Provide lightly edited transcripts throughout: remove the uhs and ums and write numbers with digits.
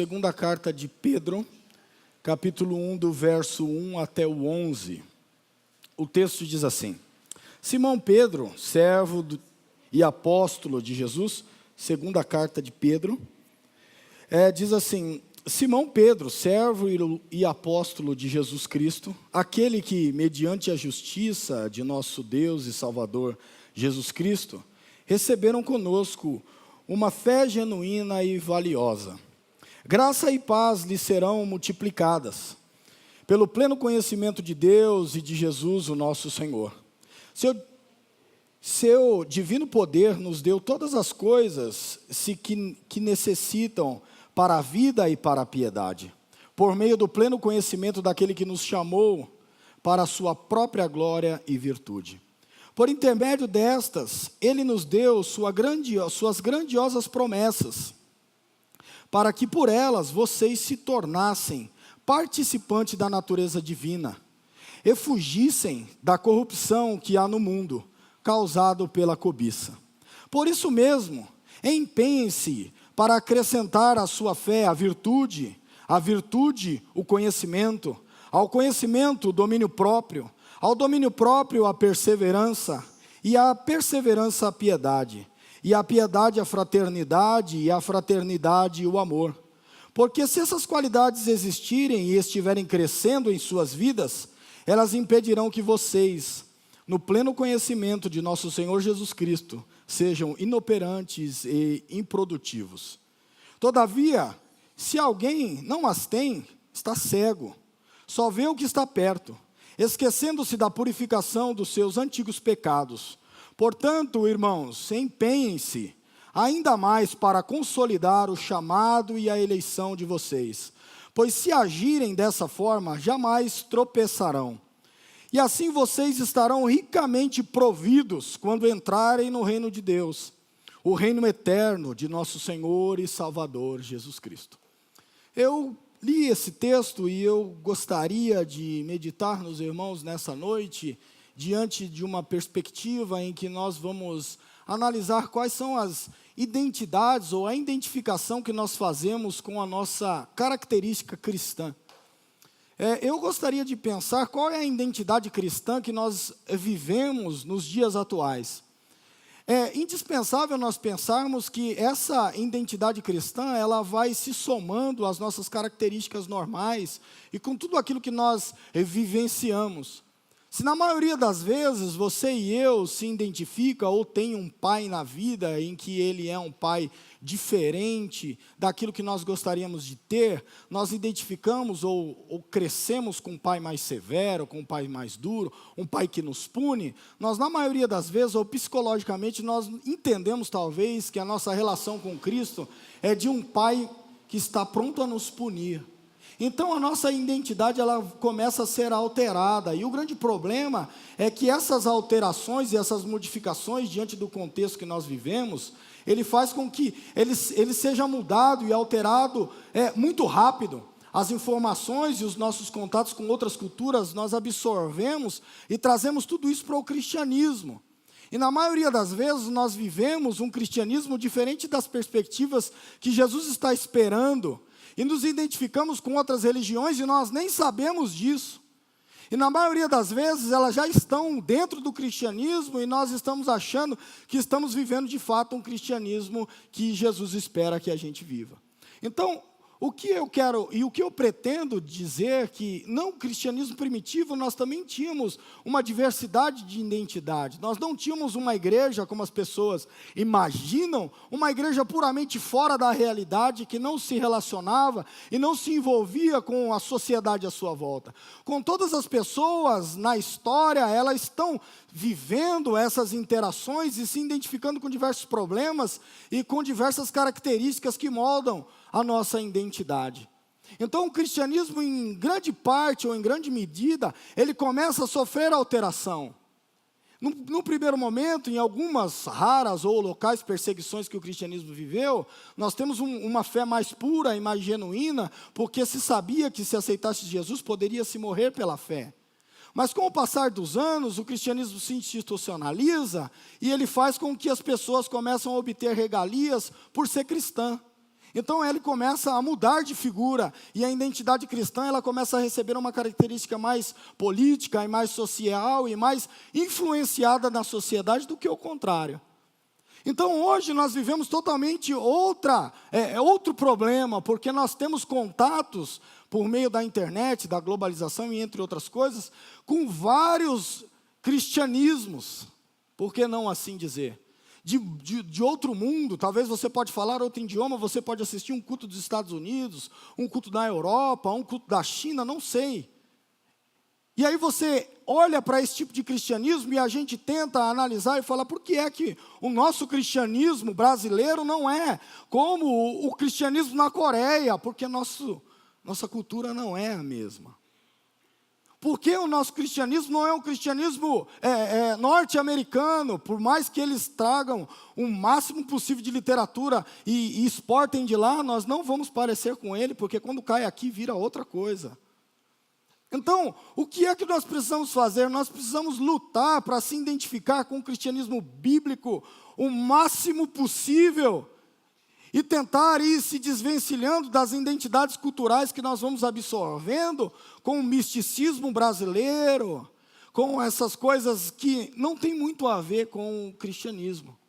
segunda carta de Pedro, capítulo 1, do verso 1 até o 11. O texto diz assim: Simão Pedro, servo e apóstolo de Jesus, segunda carta de Pedro, diz assim: Simão Pedro, servo e apóstolo de Jesus Cristo, aquele que, mediante a justiça de nosso Deus e Salvador Jesus Cristo, receberam conosco uma fé genuína e valiosa. Graça e paz lhes serão multiplicadas, pelo pleno conhecimento de Deus e de Jesus, o nosso Senhor. Seu divino poder nos deu todas as coisas que necessitam para a vida e para a piedade, por meio do pleno conhecimento daquele que nos chamou para a sua própria glória e virtude. Por intermédio destas, Ele nos deu suas grandiosas promessas, para que por elas vocês se tornassem participantes da natureza divina, e fugissem da corrupção que há no mundo, causado pela cobiça. Por isso mesmo, empenhem-se para acrescentar à sua fé a virtude, o conhecimento, ao conhecimento o domínio próprio, ao domínio próprio a perseverança, e à perseverança a piedade, e à piedade a fraternidade, e à fraternidade o amor. Porque se essas qualidades existirem e estiverem crescendo em suas vidas, elas impedirão que vocês, no pleno conhecimento de nosso Senhor Jesus Cristo, sejam inoperantes e improdutivos. Todavia, se alguém não as tem, está cego, só vê o que está perto, esquecendo-se da purificação dos seus antigos pecados. Portanto, irmãos, empenhem-se ainda mais para consolidar o chamado e a eleição de vocês, pois se agirem dessa forma, jamais tropeçarão. E assim vocês estarão ricamente providos quando entrarem no reino de Deus, o reino eterno de nosso Senhor e Salvador Jesus Cristo. Eu li esse texto e eu gostaria de meditar nos irmãos nessa noite, diante de uma perspectiva em que nós vamos analisar quais são as identidades ou a identificação que nós fazemos com a nossa característica cristã. Eu gostaria de pensar qual é a identidade cristã que nós vivemos nos dias atuais. É indispensável nós pensarmos que essa identidade cristã, ela vai se somando às nossas características normais e com tudo aquilo que nós vivenciamos. Se na maioria das vezes você e eu se identifica ou tem um pai na vida em que ele é um pai diferente daquilo que nós gostaríamos de ter, nós identificamos ou crescemos com um pai mais severo, com um pai mais duro, um pai que nos pune, nós na maioria das vezes, ou psicologicamente, nós entendemos talvez que a nossa relação com Cristo é de um pai que está pronto a nos punir. Então a nossa identidade ela começa a ser alterada, e o grande problema é que essas alterações e essas modificações diante do contexto que nós vivemos, ele faz com que ele seja mudado e alterado muito rápido. As informações e os nossos contatos com outras culturas, nós absorvemos e trazemos tudo isso para o cristianismo. E na maioria das vezes nós vivemos um cristianismo diferente das perspectivas que Jesus está esperando, e nos identificamos com outras religiões e nós nem sabemos disso. E na maioria das vezes elas já estão dentro do cristianismo e nós estamos achando que estamos vivendo de fato um cristianismo que Jesus espera que a gente viva. Então, o que eu quero e o que eu pretendo dizer que no cristianismo primitivo nós também tínhamos uma diversidade de identidade. Nós não tínhamos uma igreja, como as pessoas imaginam, uma igreja puramente fora da realidade, que não se relacionava e não se envolvia com a sociedade à sua volta. Com todas as pessoas na história, elas estão vivendo essas interações e se identificando com diversos problemas e com diversas características que moldam a nossa identidade. Então o cristianismo, em grande parte ou em grande medida, ele começa a sofrer alteração. No primeiro momento, em algumas raras ou locais perseguições que o cristianismo viveu, nós temos uma fé mais pura e mais genuína, porque se sabia que se aceitasse Jesus, poderia se morrer pela fé. Mas com o passar dos anos, o cristianismo se institucionaliza e ele faz com que as pessoas começam a obter regalias por ser cristã. Então ele começa a mudar de figura, e a identidade cristã ela começa a receber uma característica mais política, e mais social, e mais influenciada na sociedade do que o contrário. Então hoje nós vivemos totalmente outro problema, porque nós temos contatos por meio da internet, da globalização e entre outras coisas, com vários cristianismos, por que não assim dizer? De outro mundo, talvez você pode falar outro idioma, você pode assistir um culto dos Estados Unidos, um culto da Europa, um culto da China, não sei. E aí você olha para esse tipo de cristianismo e a gente tenta analisar e falar, por que é que o nosso cristianismo brasileiro não é como o cristianismo na Coreia? Porque nossa cultura não é a mesma. Por que o nosso cristianismo não é um cristianismo norte-americano? Por mais que eles tragam o máximo possível de literatura e exportem de lá, nós não vamos parecer com ele, porque quando cai aqui vira outra coisa. Então, o que é que nós precisamos fazer? Nós precisamos lutar para se identificar com o cristianismo bíblico o máximo possível e tentar ir se desvencilhando das identidades culturais que nós vamos absorvendo com o misticismo brasileiro, com essas coisas que não tem muito a ver com o cristianismo.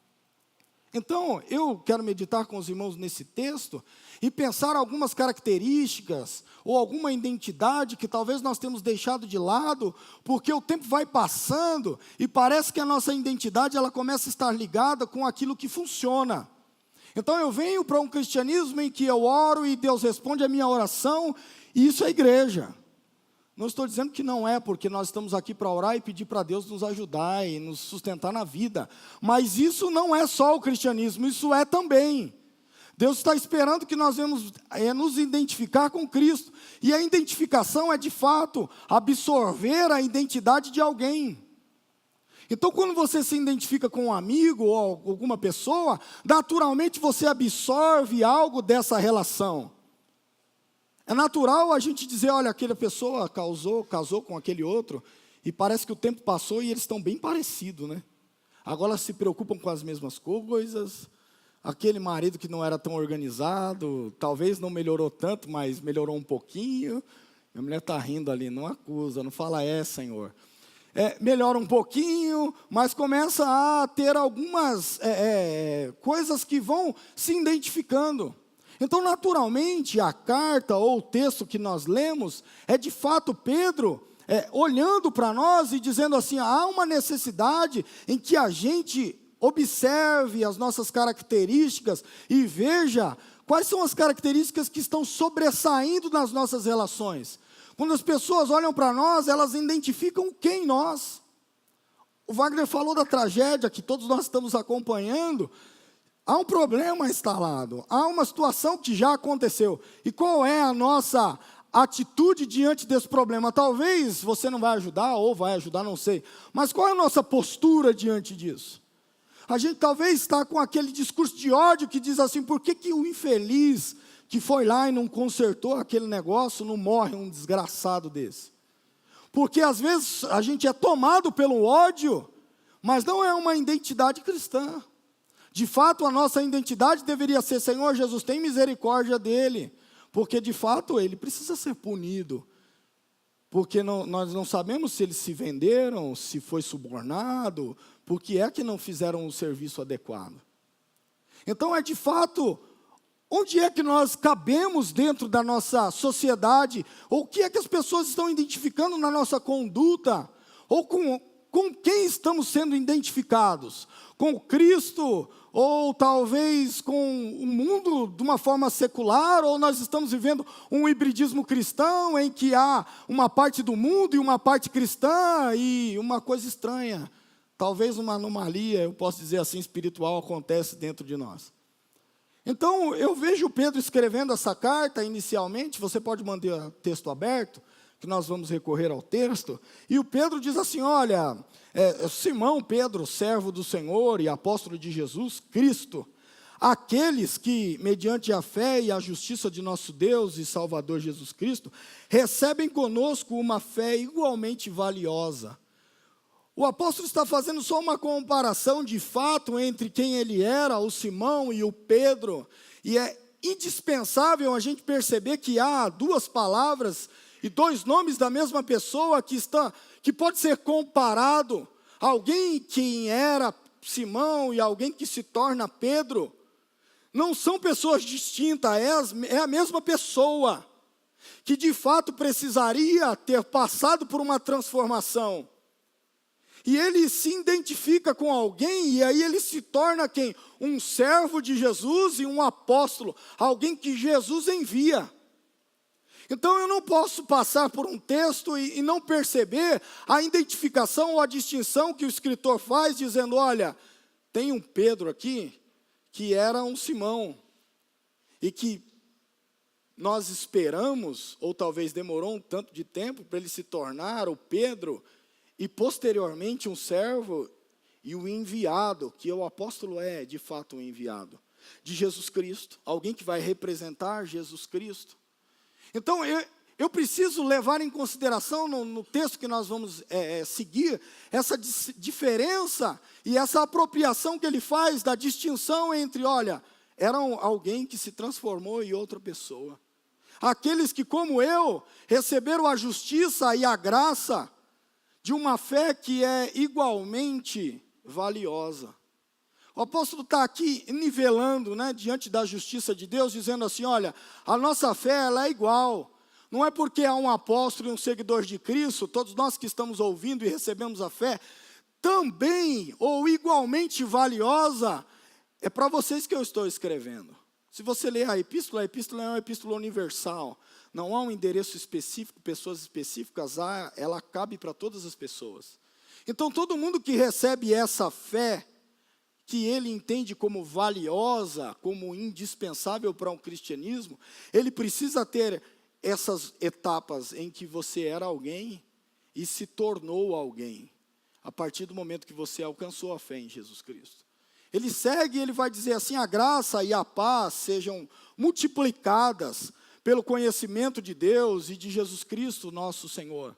Então, eu quero meditar com os irmãos nesse texto e pensar algumas características ou alguma identidade que talvez nós temos deixado de lado, porque o tempo vai passando e parece que a nossa identidade ela começa a estar ligada com aquilo que funciona. Então eu venho para um cristianismo em que eu oro e Deus responde a minha oração, e isso é igreja. Não estou dizendo que não é, porque nós estamos aqui para orar e pedir para Deus nos ajudar e nos sustentar na vida. Mas isso não é só o cristianismo, isso é também. Deus está esperando que nós venhamos nos identificar com Cristo. E a identificação é, de fato, absorver a identidade de alguém. Então, quando você se identifica com um amigo ou alguma pessoa, naturalmente você absorve algo dessa relação. É natural a gente dizer, olha, aquela pessoa casou com aquele outro, e parece que o tempo passou e eles estão bem parecidos, né? Agora se preocupam com as mesmas coisas, aquele marido que não era tão organizado, talvez não melhorou tanto, mas melhorou um pouquinho. Minha mulher está rindo ali, não acusa, não fala Senhor. Melhora um pouquinho, mas começa a ter algumas coisas que vão se identificando. Então, naturalmente, a carta ou o texto que nós lemos é de fato Pedro olhando para nós e dizendo assim, há uma necessidade em que a gente observe as nossas características e veja quais são as características que estão sobressaindo nas nossas relações. Quando as pessoas olham para nós, elas identificam o que em nós. O Wagner falou da tragédia que todos nós estamos acompanhando. Há um problema instalado, há uma situação que já aconteceu. E qual é a nossa atitude diante desse problema? Talvez você não vai ajudar, ou vai ajudar, não sei. Mas qual é a nossa postura diante disso? A gente talvez está com aquele discurso de ódio que diz assim, por que o infeliz que foi lá e não consertou aquele negócio, não morre um desgraçado desse? Porque às vezes a gente é tomado pelo ódio, mas não é uma identidade cristã. De fato, a nossa identidade deveria ser, Senhor Jesus, tem misericórdia dele, porque de fato ele precisa ser punido, porque nós não sabemos se eles se venderam, se foi subornado, por que é que não fizeram o serviço adequado. Então de fato, onde é que nós cabemos dentro da nossa sociedade, ou o que é que as pessoas estão identificando na nossa conduta, ou com quem estamos sendo identificados? Com Cristo, ou talvez com o mundo de uma forma secular, ou nós estamos vivendo um hibridismo cristão, em que há uma parte do mundo e uma parte cristã, e uma coisa estranha, talvez uma anomalia, eu posso dizer assim, espiritual, acontece dentro de nós. Então, eu vejo Pedro escrevendo essa carta inicialmente, você pode manter o texto aberto, que nós vamos recorrer ao texto, e o Pedro diz assim, olha, Simão Pedro, servo do Senhor e apóstolo de Jesus Cristo, aqueles que, mediante a fé e a justiça de nosso Deus e Salvador Jesus Cristo, recebem conosco uma fé igualmente valiosa. O apóstolo está fazendo só uma comparação de fato entre quem ele era, o Simão e o Pedro, e indispensável a gente perceber que há duas palavras e dois nomes da mesma pessoa que pode ser comparado. Alguém que era Simão e alguém que se torna Pedro. Não são pessoas distintas, é a mesma pessoa, que de fato precisaria ter passado por uma transformação. E ele se identifica com alguém, e aí ele se torna quem? Um servo de Jesus e um apóstolo, alguém que Jesus envia. Então eu não posso passar por um texto e não perceber a identificação ou a distinção que o escritor faz, dizendo, olha, tem um Pedro aqui, que era um Simão, e que nós esperamos, ou talvez demorou um tanto de tempo para ele se tornar o Pedro, e posteriormente um servo e o enviado, que o apóstolo é de fato um enviado, de Jesus Cristo, alguém que vai representar Jesus Cristo. Então eu preciso levar em consideração no texto que nós vamos seguir, essa diferença e essa apropriação que ele faz da distinção entre, olha, era alguém que se transformou em outra pessoa. Aqueles que, como eu, receberam a justiça e a graça de uma fé que é igualmente valiosa. O apóstolo está aqui nivelando, diante da justiça de Deus, dizendo assim, olha, a nossa fé ela é igual. Não é porque há um apóstolo e um seguidor de Cristo, todos nós que estamos ouvindo e recebemos a fé, também ou igualmente valiosa, é para vocês que eu estou escrevendo. Se você ler a epístola é uma epístola universal. Não há um endereço específico, pessoas específicas, ela cabe para todas as pessoas. Então, todo mundo que recebe essa fé, que ele entende como valiosa, como indispensável para um cristianismo, ele precisa ter essas etapas em que você era alguém e se tornou alguém, a partir do momento que você alcançou a fé em Jesus Cristo. Ele segue e ele vai dizer assim, a graça e a paz sejam multiplicadas pelo conhecimento de Deus e de Jesus Cristo, nosso Senhor.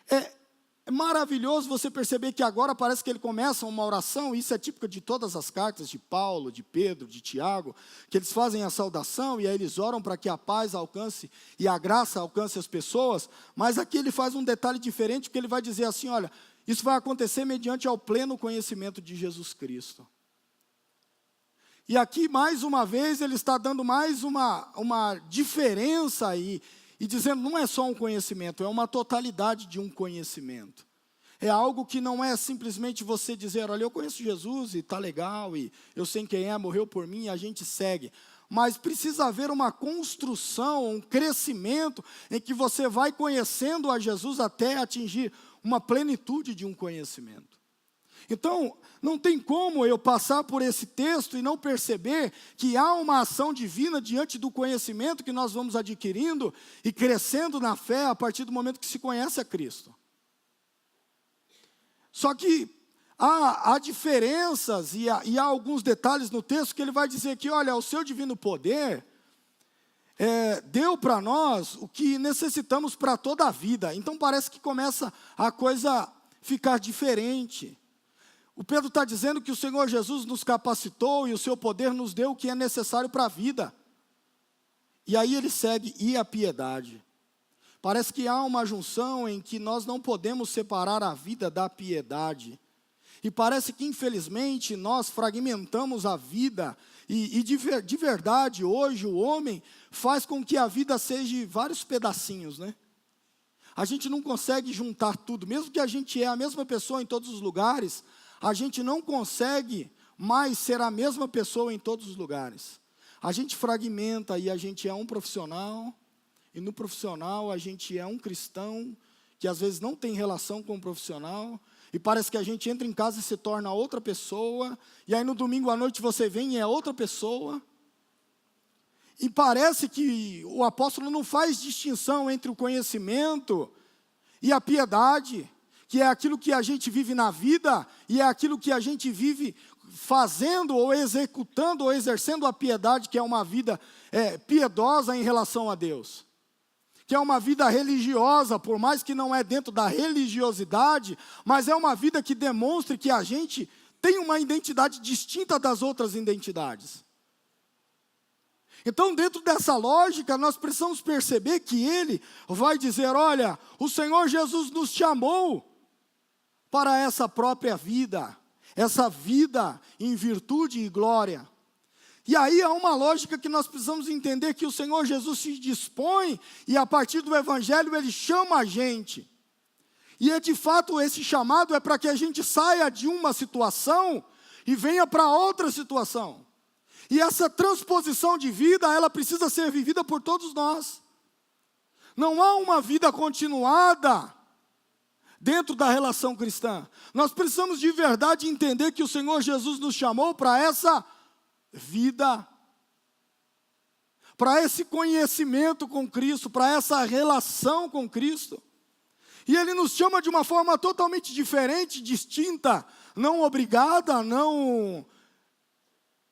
É maravilhoso você perceber que agora parece que ele começa uma oração, isso é típico de todas as cartas de Paulo, de Pedro, de Tiago, que eles fazem a saudação e aí eles oram para que a paz alcance e a graça alcance as pessoas, mas aqui ele faz um detalhe diferente, porque ele vai dizer assim, olha, isso vai acontecer mediante ao pleno conhecimento de Jesus Cristo. E aqui, mais uma vez, ele está dando mais uma diferença aí, e dizendo, não é só um conhecimento, é uma totalidade de um conhecimento. É algo que não é simplesmente você dizer, olha, eu conheço Jesus e está legal, e eu sei quem é, morreu por mim, e a gente segue. Mas precisa haver uma construção, um crescimento, em que você vai conhecendo a Jesus até atingir uma plenitude de um conhecimento. Então, não tem como eu passar por esse texto e não perceber que há uma ação divina diante do conhecimento que nós vamos adquirindo e crescendo na fé a partir do momento que se conhece a Cristo. Só que há diferenças e há alguns detalhes no texto que ele vai dizer que, olha, o seu divino poder deu para nós o que necessitamos para toda a vida. Então parece que começa a coisa ficar diferente. O Pedro está dizendo que o Senhor Jesus nos capacitou e o seu poder nos deu o que é necessário para a vida. E aí ele segue, e a piedade. Parece que há uma junção em que nós não podemos separar a vida da piedade. E parece que, infelizmente, nós fragmentamos a vida. E de verdade, hoje, o homem faz com que a vida seja vários pedacinhos, A gente não consegue juntar tudo. Mesmo que a gente é a mesma pessoa em todos os lugares, a gente não consegue mais ser a mesma pessoa em todos os lugares. A gente fragmenta e a gente é um profissional, e no profissional a gente é um cristão, que às vezes não tem relação com o profissional, e parece que a gente entra em casa e se torna outra pessoa, e aí no domingo à noite você vem e é outra pessoa. E parece que o apóstolo não faz distinção entre o conhecimento e a piedade, que é aquilo que a gente vive na vida, e é aquilo que a gente vive fazendo, ou executando, ou exercendo a piedade, que é uma vida piedosa em relação a Deus. Que é uma vida religiosa, por mais que não é dentro da religiosidade, mas é uma vida que demonstre que a gente tem uma identidade distinta das outras identidades. Então, dentro dessa lógica, nós precisamos perceber que ele vai dizer: olha, o Senhor Jesus nos chamou para essa própria vida, essa vida em virtude e glória. E aí há uma lógica que nós precisamos entender, que o Senhor Jesus se dispõe, e a partir do Evangelho Ele chama a gente. E de fato esse chamado é para que a gente saia de uma situação e venha para outra situação. E essa transposição de vida, ela precisa ser vivida por todos nós. Não há uma vida continuada dentro da relação cristã. Nós precisamos de verdade entender que o Senhor Jesus nos chamou para essa vida, para esse conhecimento com Cristo, para essa relação com Cristo. E Ele nos chama de uma forma totalmente diferente, distinta, não obrigada, não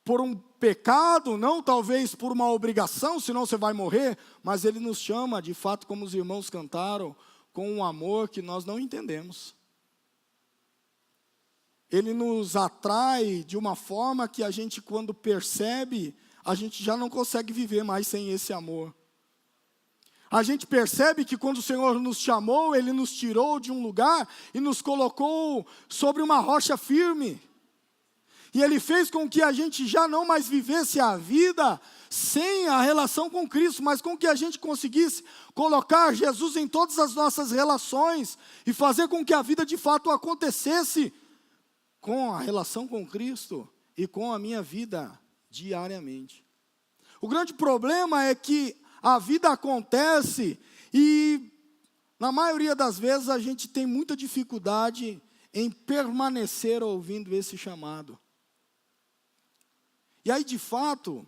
por um pecado, não talvez por uma obrigação, senão você vai morrer, mas Ele nos chama, de fato, como os irmãos cantaram, com um amor que nós não entendemos. Ele nos atrai de uma forma que a gente, quando percebe, a gente já não consegue viver mais sem esse amor. A gente percebe que quando o Senhor nos chamou, Ele nos tirou de um lugar e nos colocou sobre uma rocha firme. E Ele fez com que a gente já não mais vivesse a vida sem a relação com Cristo, mas com que a gente conseguisse colocar Jesus em todas as nossas relações e fazer com que a vida de fato acontecesse com a relação com Cristo e com a minha vida diariamente. O grande problema é que a vida acontece e, na maioria das vezes, a gente tem muita dificuldade em permanecer ouvindo esse chamado. E aí, de fato,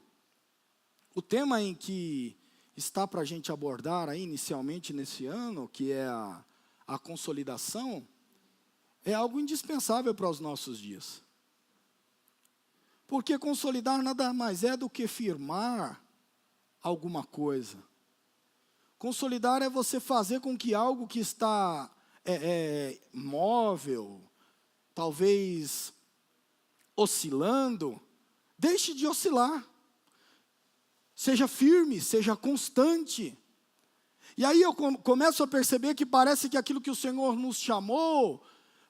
o tema em que está para a gente abordar aí, inicialmente nesse ano, que é a consolidação, é algo indispensável para os nossos dias. Porque consolidar nada mais é do que firmar alguma coisa. Consolidar é você fazer com que algo que está móvel, talvez oscilando, deixe de oscilar. Seja firme, seja constante. E aí eu começo a perceber que parece que aquilo que o Senhor nos chamou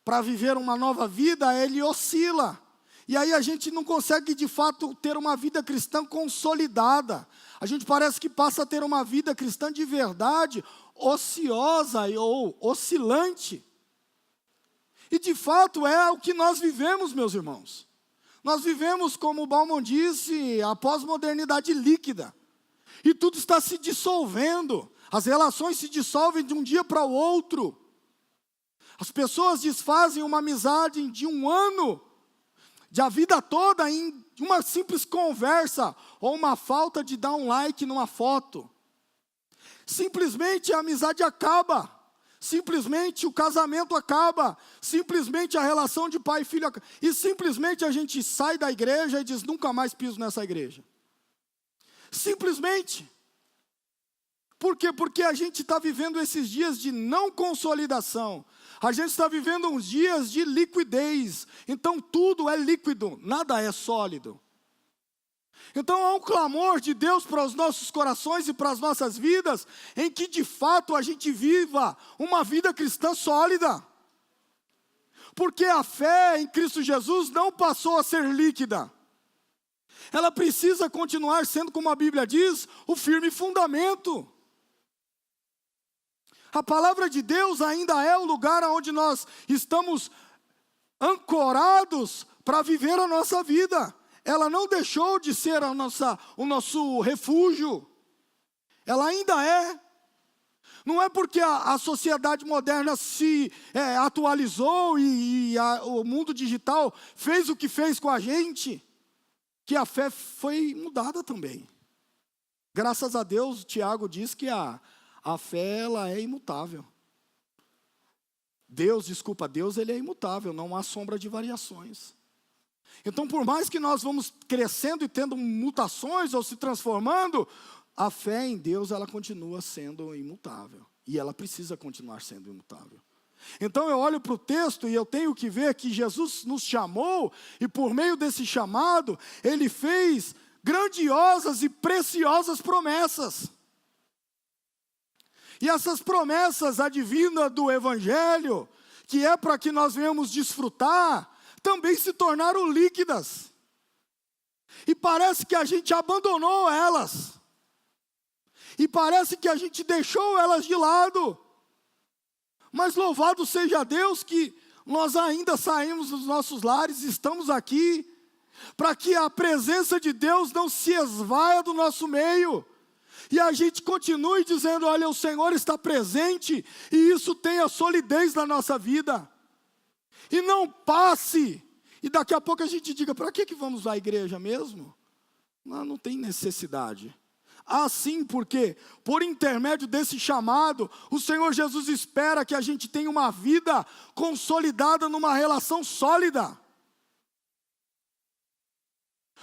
para viver uma nova vida, Ele oscila. E aí a gente não consegue de fato ter uma vida cristã consolidada. A gente parece que passa a ter uma vida cristã de verdade, ociosa ou oscilante. E de fato é o que nós vivemos, meus irmãos. Nós vivemos, como o Bauman disse, a pós-modernidade líquida. E tudo está se dissolvendo. As relações se dissolvem de um dia para o outro. As pessoas desfazem uma amizade de um ano, de a vida toda, em uma simples conversa, ou uma falta de dar um like numa foto. Simplesmente a amizade acaba. Simplesmente o casamento acaba. Simplesmente a relação de pai e filho acaba. E simplesmente a gente sai da igreja e diz: nunca mais piso nessa igreja. Simplesmente. Por quê? Porque a gente está vivendo esses dias de não consolidação. A gente está vivendo uns dias de liquidez. Então tudo é líquido, nada é sólido. Então há um clamor de Deus para os nossos corações e para as nossas vidas, em que de fato a gente viva uma vida cristã sólida. Porque a fé em Cristo Jesus não passou a ser líquida. Ela precisa continuar sendo, como a Bíblia diz, o firme fundamento. A palavra de Deus ainda é o lugar onde nós estamos ancorados para viver a nossa vida. Ela não deixou de ser o nosso refúgio. Ela ainda é. Não é porque a sociedade moderna se atualizou e o mundo digital fez o que fez com a gente, que a fé foi mudada também. Graças a Deus, Tiago diz que a fé, ela é imutável. Deus, Ele é imutável, não há sombra de variações. Então, por mais que nós vamos crescendo e tendo mutações ou se transformando, a fé em Deus, ela continua sendo imutável. E ela precisa continuar sendo imutável. Então eu olho para o texto e eu tenho que ver que Jesus nos chamou, e por meio desse chamado, Ele fez grandiosas e preciosas promessas. E essas promessas advindas do Evangelho, que é para que nós venhamos desfrutar, também se tornaram líquidas. E parece que a gente abandonou elas. E parece que a gente deixou elas de lado. Mas louvado seja Deus que nós ainda saímos dos nossos lares, estamos aqui, para que a presença de Deus não se esvaia do nosso meio. E a gente continue dizendo, olha, o Senhor está presente, e isso tenha solidez na nossa vida. E não passe, e daqui a pouco a gente diga, para que vamos à igreja mesmo? Não tem necessidade. Assim, porque por intermédio desse chamado, o Senhor Jesus espera que a gente tenha uma vida consolidada numa relação sólida.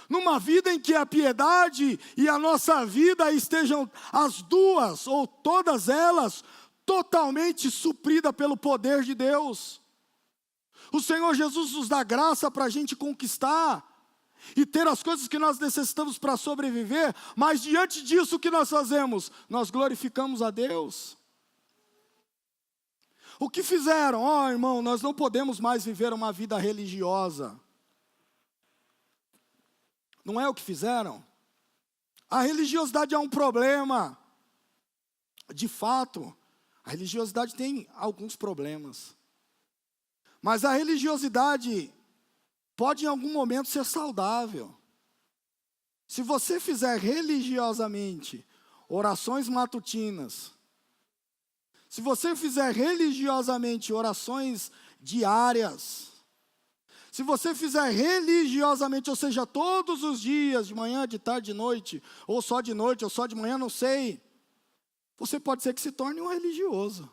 Numa vida em que a piedade e a nossa vida estejam as duas, ou todas elas, totalmente supridas pelo poder de Deus. O Senhor Jesus nos dá graça para a gente conquistar e ter as coisas que nós necessitamos para sobreviver, mas diante disso o que nós fazemos? Nós glorificamos a Deus. O que fizeram? Irmão, nós não podemos mais viver uma vida religiosa. Não é o que fizeram? A religiosidade é um problema. De fato, a religiosidade tem alguns problemas. Mas a religiosidade pode em algum momento ser saudável. Se você fizer religiosamente orações matutinas, se você fizer religiosamente orações diárias, se você fizer religiosamente, ou seja, todos os dias, de manhã, de tarde, de noite, ou só de noite, ou só de manhã, não sei, você pode ser que se torne um religioso.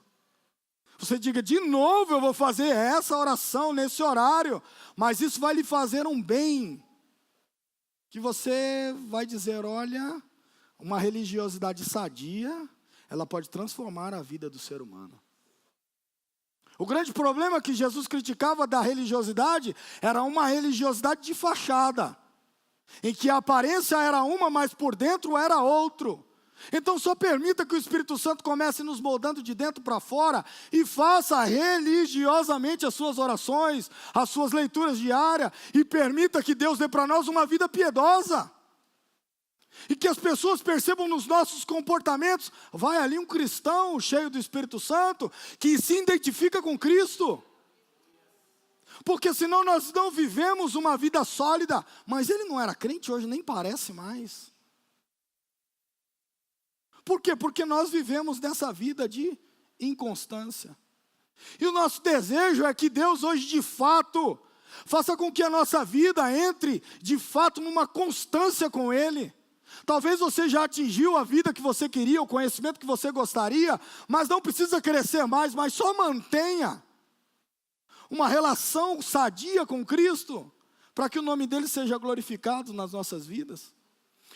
Você diga, de novo eu vou fazer essa oração nesse horário, mas isso vai lhe fazer um bem, que você vai dizer, olha, uma religiosidade sadia, ela pode transformar a vida do ser humano. O grande problema que Jesus criticava da religiosidade, era uma religiosidade de fachada, em que a aparência era uma, mas por dentro era outro. Então só permita que o Espírito Santo comece nos moldando de dentro para fora e faça religiosamente as suas orações, as suas leituras diárias e permita que Deus dê para nós uma vida piedosa. E que as pessoas percebam nos nossos comportamentos, vai ali um cristão cheio do Espírito Santo que se identifica com Cristo. Porque senão nós não vivemos uma vida sólida, mas ele não era crente, hoje nem parece mais. Por quê? Porque nós vivemos nessa vida de inconstância. E o nosso desejo é que Deus hoje de fato faça com que a nossa vida entre de fato numa constância com Ele. Talvez você já atingiu a vida que você queria, o conhecimento que você gostaria, mas não precisa crescer mais, mas só mantenha uma relação sadia com Cristo, para que o nome dEle seja glorificado nas nossas vidas.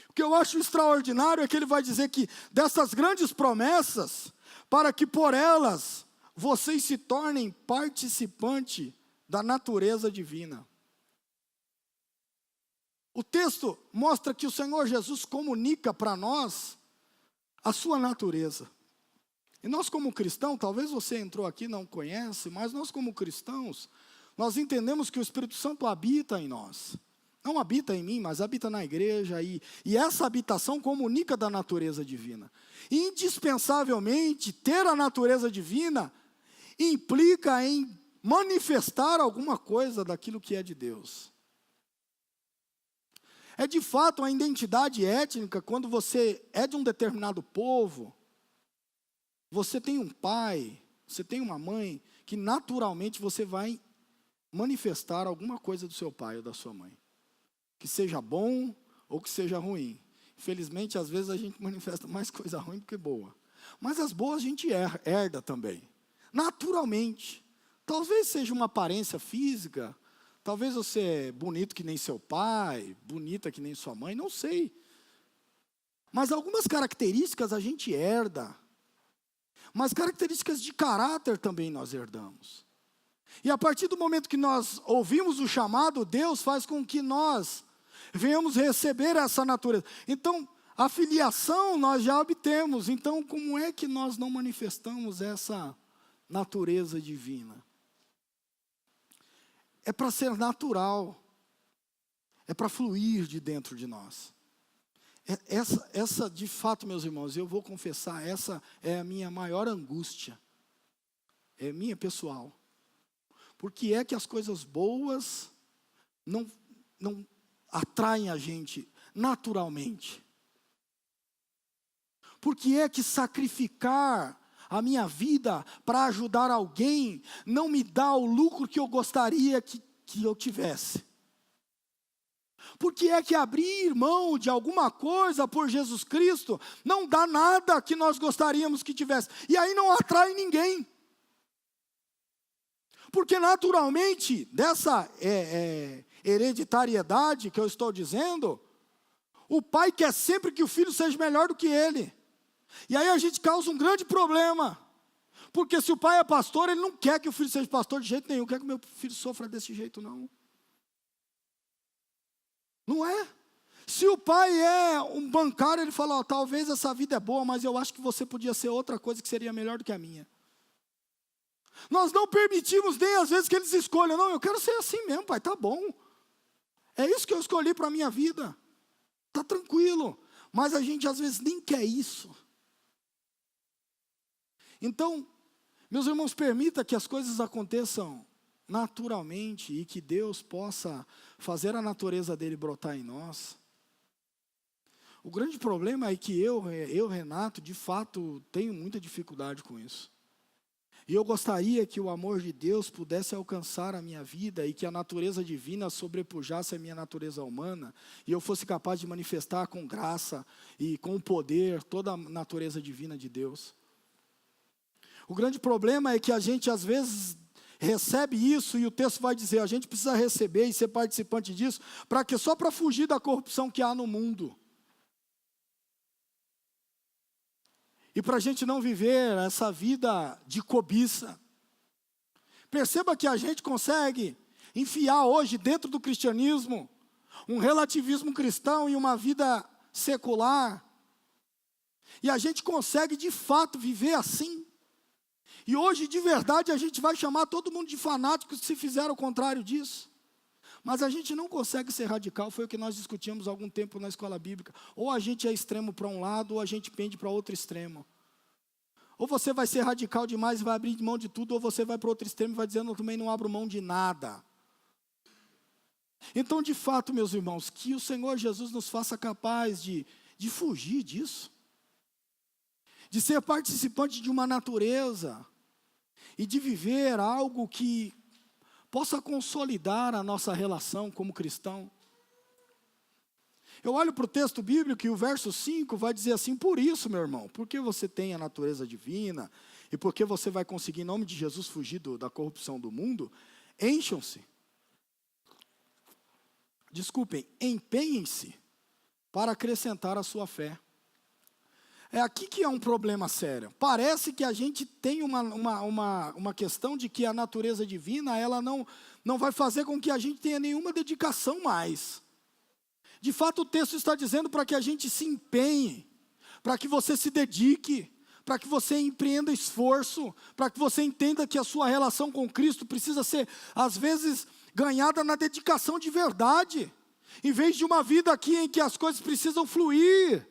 O que eu acho extraordinário é que ele vai dizer que dessas grandes promessas, para que por elas vocês se tornem participante da natureza divina. O texto mostra que o Senhor Jesus comunica para nós a sua natureza. E nós como cristãos, talvez você entrou aqui e não conhece, mas nós como cristãos, nós entendemos que o Espírito Santo habita em nós. Não habita em mim, mas habita na igreja, e essa habitação comunica da natureza divina. Indispensavelmente, ter a natureza divina implica em manifestar alguma coisa daquilo que é de Deus. É de fato a identidade étnica, quando você é de um determinado povo, você tem um pai, você tem uma mãe, que naturalmente você vai manifestar alguma coisa do seu pai ou da sua mãe. Que seja bom ou que seja ruim. Infelizmente, às vezes a gente manifesta mais coisa ruim do que boa. Mas as boas a gente herda também. Naturalmente. Talvez seja uma aparência física. Talvez você é bonito que nem seu pai, bonita que nem sua mãe, não sei. Mas algumas características a gente herda. Mas características de caráter também nós herdamos. E a partir do momento que nós ouvimos o chamado, Deus faz com que nós venhamos receber essa natureza. Então, a filiação nós já obtemos. Então, como é que nós não manifestamos essa natureza divina? É para ser natural. É para fluir de dentro de nós. Essa, de fato, meus irmãos, eu vou confessar, essa é a minha maior angústia. É minha pessoal. Porque é que as coisas boas não atraem a gente naturalmente? Por que é que sacrificar a minha vida para ajudar alguém não me dá o lucro que eu gostaria que eu tivesse? Por que é que abrir mão de alguma coisa por Jesus Cristo não dá nada que nós gostaríamos que tivesse? E aí não atrai ninguém. Porque naturalmente, dessa hereditariedade que eu estou dizendo, o pai quer sempre que o filho seja melhor do que ele. E aí a gente causa um grande problema. Porque se o pai é pastor, ele não quer que o filho seja pastor de jeito nenhum. Quer que o meu filho sofra desse jeito, não. Não é? Se o pai é um bancário, ele fala, talvez essa vida é boa, mas eu acho que você podia ser outra coisa que seria melhor do que a minha. Nós não permitimos nem às vezes que eles escolham. Não, eu quero ser assim mesmo, pai, tá bom. É isso que eu escolhi para a minha vida. Tá tranquilo. Mas a gente às vezes nem quer isso. Então, meus irmãos, permita que as coisas aconteçam naturalmente e que Deus possa fazer a natureza dele brotar em nós. O grande problema é que eu, Renato, de fato, tenho muita dificuldade com isso. E eu gostaria que o amor de Deus pudesse alcançar a minha vida e que a natureza divina sobrepujasse a minha natureza humana e eu fosse capaz de manifestar com graça e com poder toda a natureza divina de Deus. O grande problema é que a gente às vezes recebe isso e o texto vai dizer, a gente precisa receber e ser participante disso, para que só para fugir da corrupção que há no mundo. E para a gente não viver essa vida de cobiça. Perceba que a gente consegue enfiar hoje dentro do cristianismo um relativismo cristão e uma vida secular. E a gente consegue de fato viver assim. E hoje de verdade a gente vai chamar todo mundo de fanáticos se fizer o contrário disso. Mas a gente não consegue ser radical, foi o que nós discutimos há algum tempo na escola bíblica. Ou a gente é extremo para um lado, ou a gente pende para outro extremo. Ou você vai ser radical demais e vai abrir mão de tudo, ou você vai para outro extremo e vai dizendo, eu também não abro mão de nada. Então, de fato, meus irmãos, que o Senhor Jesus nos faça capaz de fugir disso. De ser participante de uma natureza e de viver algo que possa consolidar a nossa relação como cristão. Eu olho para o texto bíblico e o verso 5 vai dizer assim, por isso, meu irmão, porque você tem a natureza divina e porque você vai conseguir, em nome de Jesus, fugir da corrupção do mundo, empenhem-se para acrescentar a sua fé. É aqui que é um problema sério. Parece que a gente tem uma questão de que a natureza divina, ela não vai fazer com que a gente tenha nenhuma dedicação mais. De fato, o texto está dizendo para que a gente se empenhe, para que você se dedique, para que você empreenda esforço, para que você entenda que a sua relação com Cristo precisa ser, às vezes, ganhada na dedicação de verdade, em vez de uma vida aqui em que as coisas precisam fluir.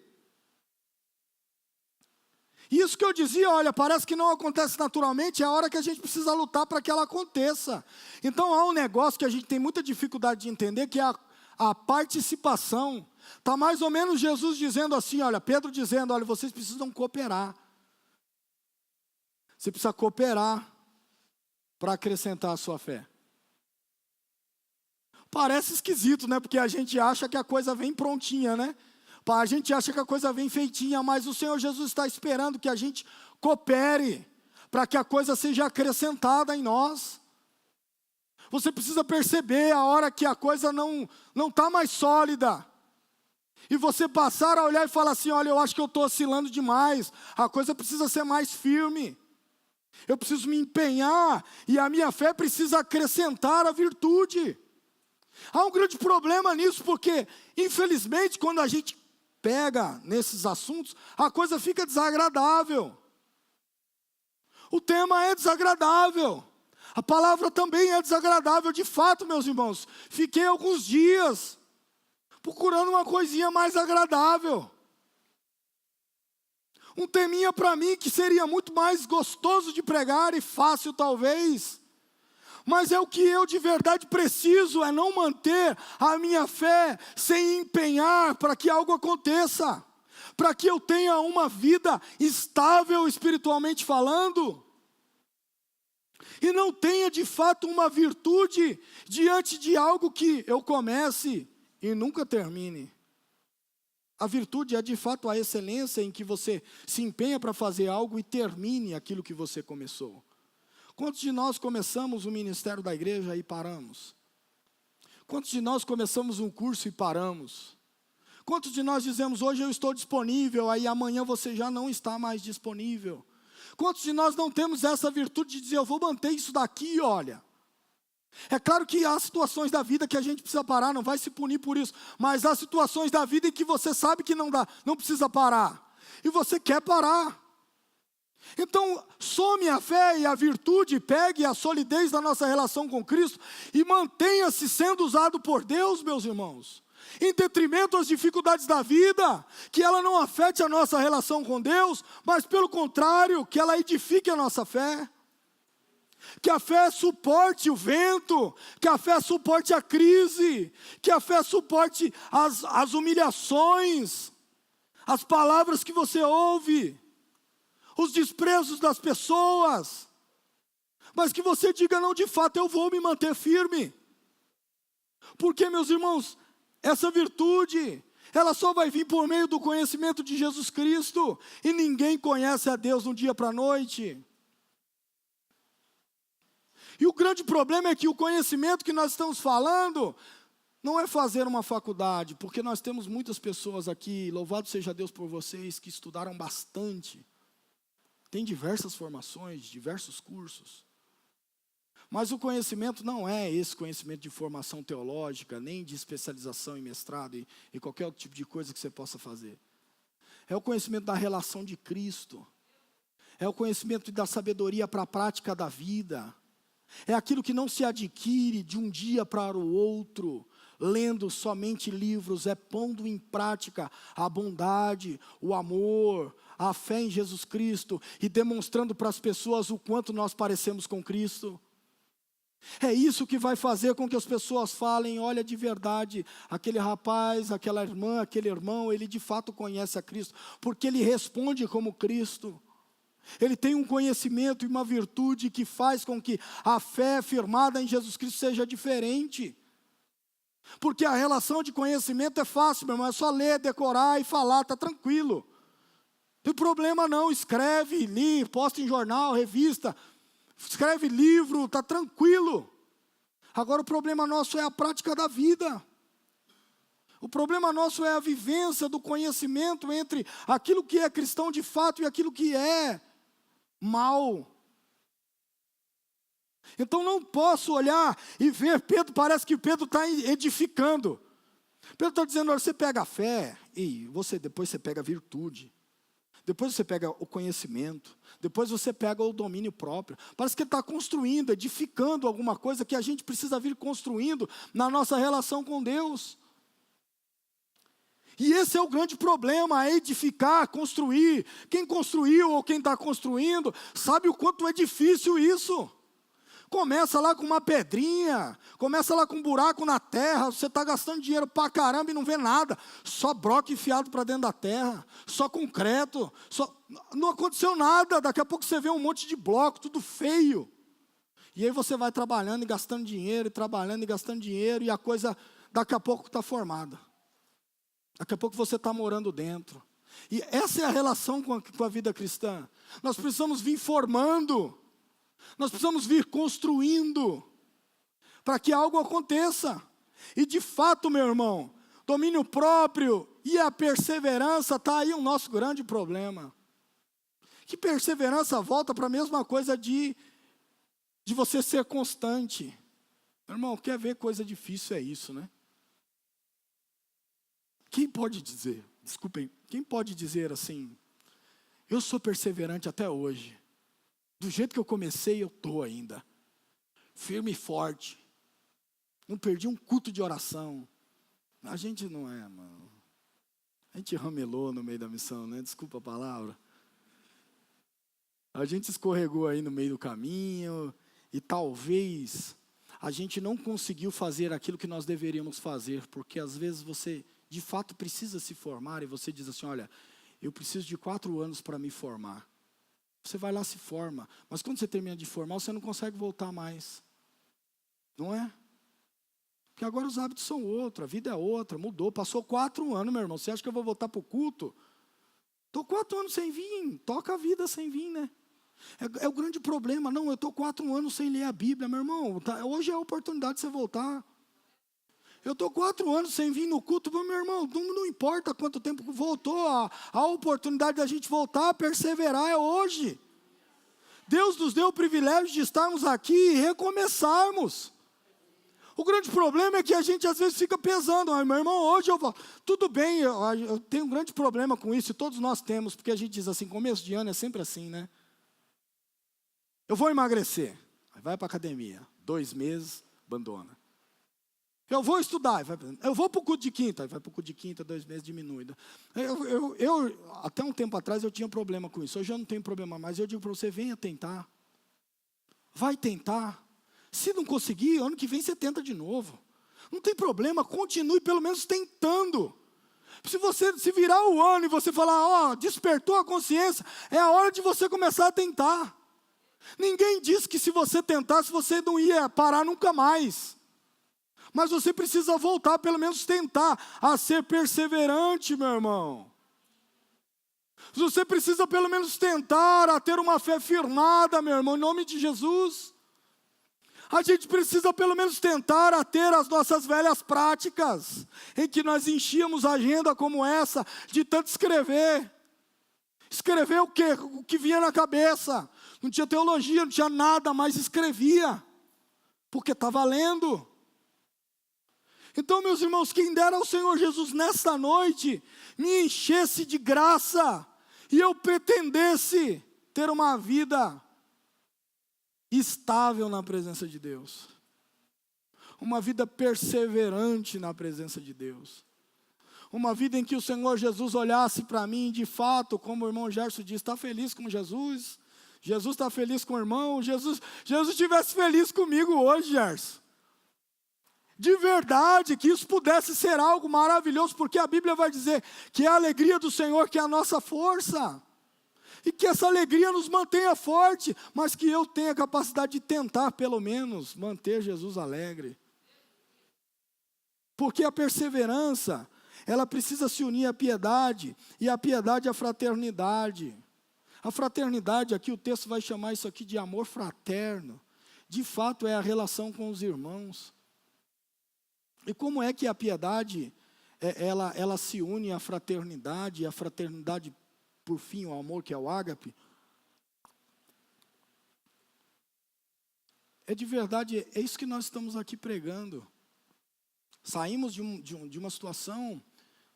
Isso que eu dizia, olha, parece que não acontece naturalmente, é a hora que a gente precisa lutar para que ela aconteça. Então há um negócio que a gente tem muita dificuldade de entender, que é a participação. Está mais ou menos Jesus dizendo assim, olha, Pedro dizendo, olha, vocês precisam cooperar. Você precisa cooperar para acrescentar a sua fé. Parece esquisito, né? Porque a gente acha que a coisa vem prontinha, né? A gente acha que a coisa vem feitinha, mas o Senhor Jesus está esperando que a gente coopere, para que a coisa seja acrescentada em nós. Você precisa perceber a hora que a coisa não está mais sólida, e você passar a olhar e falar assim, olha, eu acho que eu estou oscilando demais, a coisa precisa ser mais firme, eu preciso me empenhar, e a minha fé precisa acrescentar a virtude. Há um grande problema nisso, porque, infelizmente, quando a gente pega nesses assuntos, a coisa fica desagradável. O tema é desagradável. A palavra também é desagradável, de fato, meus irmãos. Fiquei alguns dias procurando uma coisinha mais agradável. Um teminha para mim que seria muito mais gostoso de pregar e fácil talvez. Mas é o que eu de verdade preciso, é não manter a minha fé sem empenhar para que algo aconteça. Para que eu tenha uma vida estável espiritualmente falando. E não tenha de fato uma virtude diante de algo que eu comece e nunca termine. A virtude é de fato a excelência em que você se empenha para fazer algo e termine aquilo que você começou. Quantos de nós começamos o ministério da igreja e paramos? Quantos de nós começamos um curso e paramos? Quantos de nós dizemos, hoje eu estou disponível, aí amanhã você já não está mais disponível? Quantos de nós não temos essa virtude de dizer, eu vou manter isso daqui, olha. É claro que há situações da vida que a gente precisa parar, não vai se punir por isso. Mas há situações da vida em que você sabe que não dá, não precisa parar. E você quer parar. Então, some a fé e a virtude, pegue a solidez da nossa relação com Cristo e mantenha-se sendo usado por Deus, meus irmãos. Em detrimento das dificuldades da vida, que ela não afete a nossa relação com Deus, mas pelo contrário, que ela edifique a nossa fé. Que a fé suporte o vento, que a fé suporte a crise, que a fé suporte as humilhações, as palavras que você ouve, os desprezos das pessoas, mas que você diga, não, de fato eu vou me manter firme, porque meus irmãos, essa virtude, ela só vai vir por meio do conhecimento de Jesus Cristo, e ninguém conhece a Deus do dia para a noite. E o grande problema é que o conhecimento que nós estamos falando não é fazer uma faculdade, porque nós temos muitas pessoas aqui, louvado seja Deus por vocês, que estudaram bastante. Tem diversas formações, diversos cursos. Mas o conhecimento não é esse conhecimento de formação teológica, nem de especialização em mestrado e qualquer outro tipo de coisa que você possa fazer. É o conhecimento da relação de Cristo. É o conhecimento da sabedoria para a prática da vida. É aquilo que não se adquire de um dia para o outro, lendo somente livros, é pondo em prática a bondade, o amor, a fé em Jesus Cristo e demonstrando para as pessoas o quanto nós parecemos com Cristo. É isso que vai fazer com que as pessoas falem, olha, de verdade, aquele rapaz, aquela irmã, aquele irmão, ele de fato conhece a Cristo, porque ele responde como Cristo. Ele tem um conhecimento e uma virtude que faz com que a fé firmada em Jesus Cristo seja diferente. Porque a relação de conhecimento é fácil, meu irmão, é só ler, decorar e falar, está tranquilo. Não tem problema não, escreve, lê, posta em jornal, revista, escreve livro, está tranquilo. Agora o problema nosso é a prática da vida. O problema nosso é a vivência do conhecimento entre aquilo que é cristão de fato e aquilo que é mal. Então não posso olhar e ver Pedro, parece que Pedro está edificando. Pedro está dizendo, olha, você pega a fé, e depois você pega a virtude. Depois você pega o conhecimento, depois você pega o domínio próprio. Parece que ele está construindo, edificando alguma coisa que a gente precisa vir construindo na nossa relação com Deus. E esse é o grande problema, é edificar, construir. Quem construiu ou quem está construindo, sabe o quanto é difícil isso. Começa lá com uma pedrinha, começa lá com um buraco na terra, você está gastando dinheiro pra caramba e não vê nada. Só broco enfiado para dentro da terra, só concreto, não aconteceu nada. Daqui a pouco você vê um monte de bloco, tudo feio. E aí você vai trabalhando e gastando dinheiro, e trabalhando e gastando dinheiro, e a coisa daqui a pouco está formada. Daqui a pouco você está morando dentro. E essa é a relação com a vida cristã. Nós precisamos vir formando. Nós precisamos vir construindo. Para que algo aconteça. E de fato, meu irmão, domínio próprio e a perseverança, está aí o nosso grande problema. Que perseverança volta para a mesma coisa de você ser constante. Meu irmão, quer ver coisa difícil é isso, né? Quem pode dizer, desculpem, quem pode dizer assim, eu sou perseverante até hoje, do jeito que eu comecei eu estou ainda, firme e forte, não perdi um culto de oração. A gente não é, mano. A gente ramelou no meio da missão, né? Desculpa a palavra. A gente escorregou aí no meio do caminho e talvez a gente não conseguiu fazer aquilo que nós deveríamos fazer, porque às vezes você de fato precisa se formar e você diz assim, olha, eu preciso de 4 anos para me formar. Você vai lá, se forma, mas quando você termina de formar, você não consegue voltar mais. Não é? Porque agora os hábitos são outros, a vida é outra, mudou, passou 4 anos, meu irmão, você acha que eu vou voltar para o culto? Estou 4 anos sem vir, toca a vida sem vir, né? É o grande problema. Não, eu estou 4 anos sem ler a Bíblia, meu irmão. Hoje é a oportunidade de você voltar. Eu estou 4 anos sem vir no culto, meu irmão. Não importa quanto tempo voltou. A oportunidade da gente voltar a perseverar é hoje. Deus nos deu o privilégio de estarmos aqui e recomeçarmos. O grande problema é que a gente às vezes fica pesando. Meu irmão, hoje eu vou. Tudo bem, eu tenho um grande problema com isso, e todos nós temos, porque a gente diz assim, começo de ano é sempre assim, né? Eu vou emagrecer, aí vai para a academia, 2 meses, abandona. Eu vou estudar, eu vou para o culto de quinta, aí vai para o culto de quinta, 2 meses, diminui. Até um tempo atrás eu tinha problema com isso, hoje eu não tenho problema mais, eu digo para você, venha tentar, vai tentar, se não conseguir, ano que vem você tenta de novo, não tem problema, continue pelo menos tentando. Se você se virar o ano e você falar, despertou a consciência, é a hora de você começar a tentar. Ninguém disse que se você tentasse, você não ia parar nunca mais. Mas você precisa voltar, pelo menos tentar, a ser perseverante, meu irmão. Você precisa pelo menos tentar a ter uma fé firmada, meu irmão, em nome de Jesus. A gente precisa pelo menos tentar a ter as nossas velhas práticas, em que nós enchíamos a agenda como essa, de tanto escrever. Escrever o quê? O que vinha na cabeça. Não tinha teologia, não tinha nada, mas escrevia, porque estava lendo. Então, meus irmãos, quem dera ao Senhor Jesus nesta noite, me enchesse de graça, e eu pretendesse ter uma vida estável na presença de Deus. Uma vida perseverante na presença de Deus. Uma vida em que o Senhor Jesus olhasse para mim, de fato, como o irmão Gerson disse, está feliz com Jesus? Jesus está feliz com o irmão? Jesus estivesse feliz comigo hoje, Gerson. De verdade, que isso pudesse ser algo maravilhoso, porque a Bíblia vai dizer que é a alegria do Senhor que é a nossa força. E que essa alegria nos mantenha forte, mas que eu tenha a capacidade de tentar, pelo menos, manter Jesus alegre. Porque a perseverança, ela precisa se unir à piedade, e a piedade à fraternidade. A fraternidade, aqui o texto vai chamar isso aqui de amor fraterno. De fato é a relação com os irmãos. E como é que a piedade, ela se une à fraternidade, e a fraternidade, por fim, o amor que é o ágape? É de verdade, é isso que nós estamos aqui pregando. Saímos de uma situação,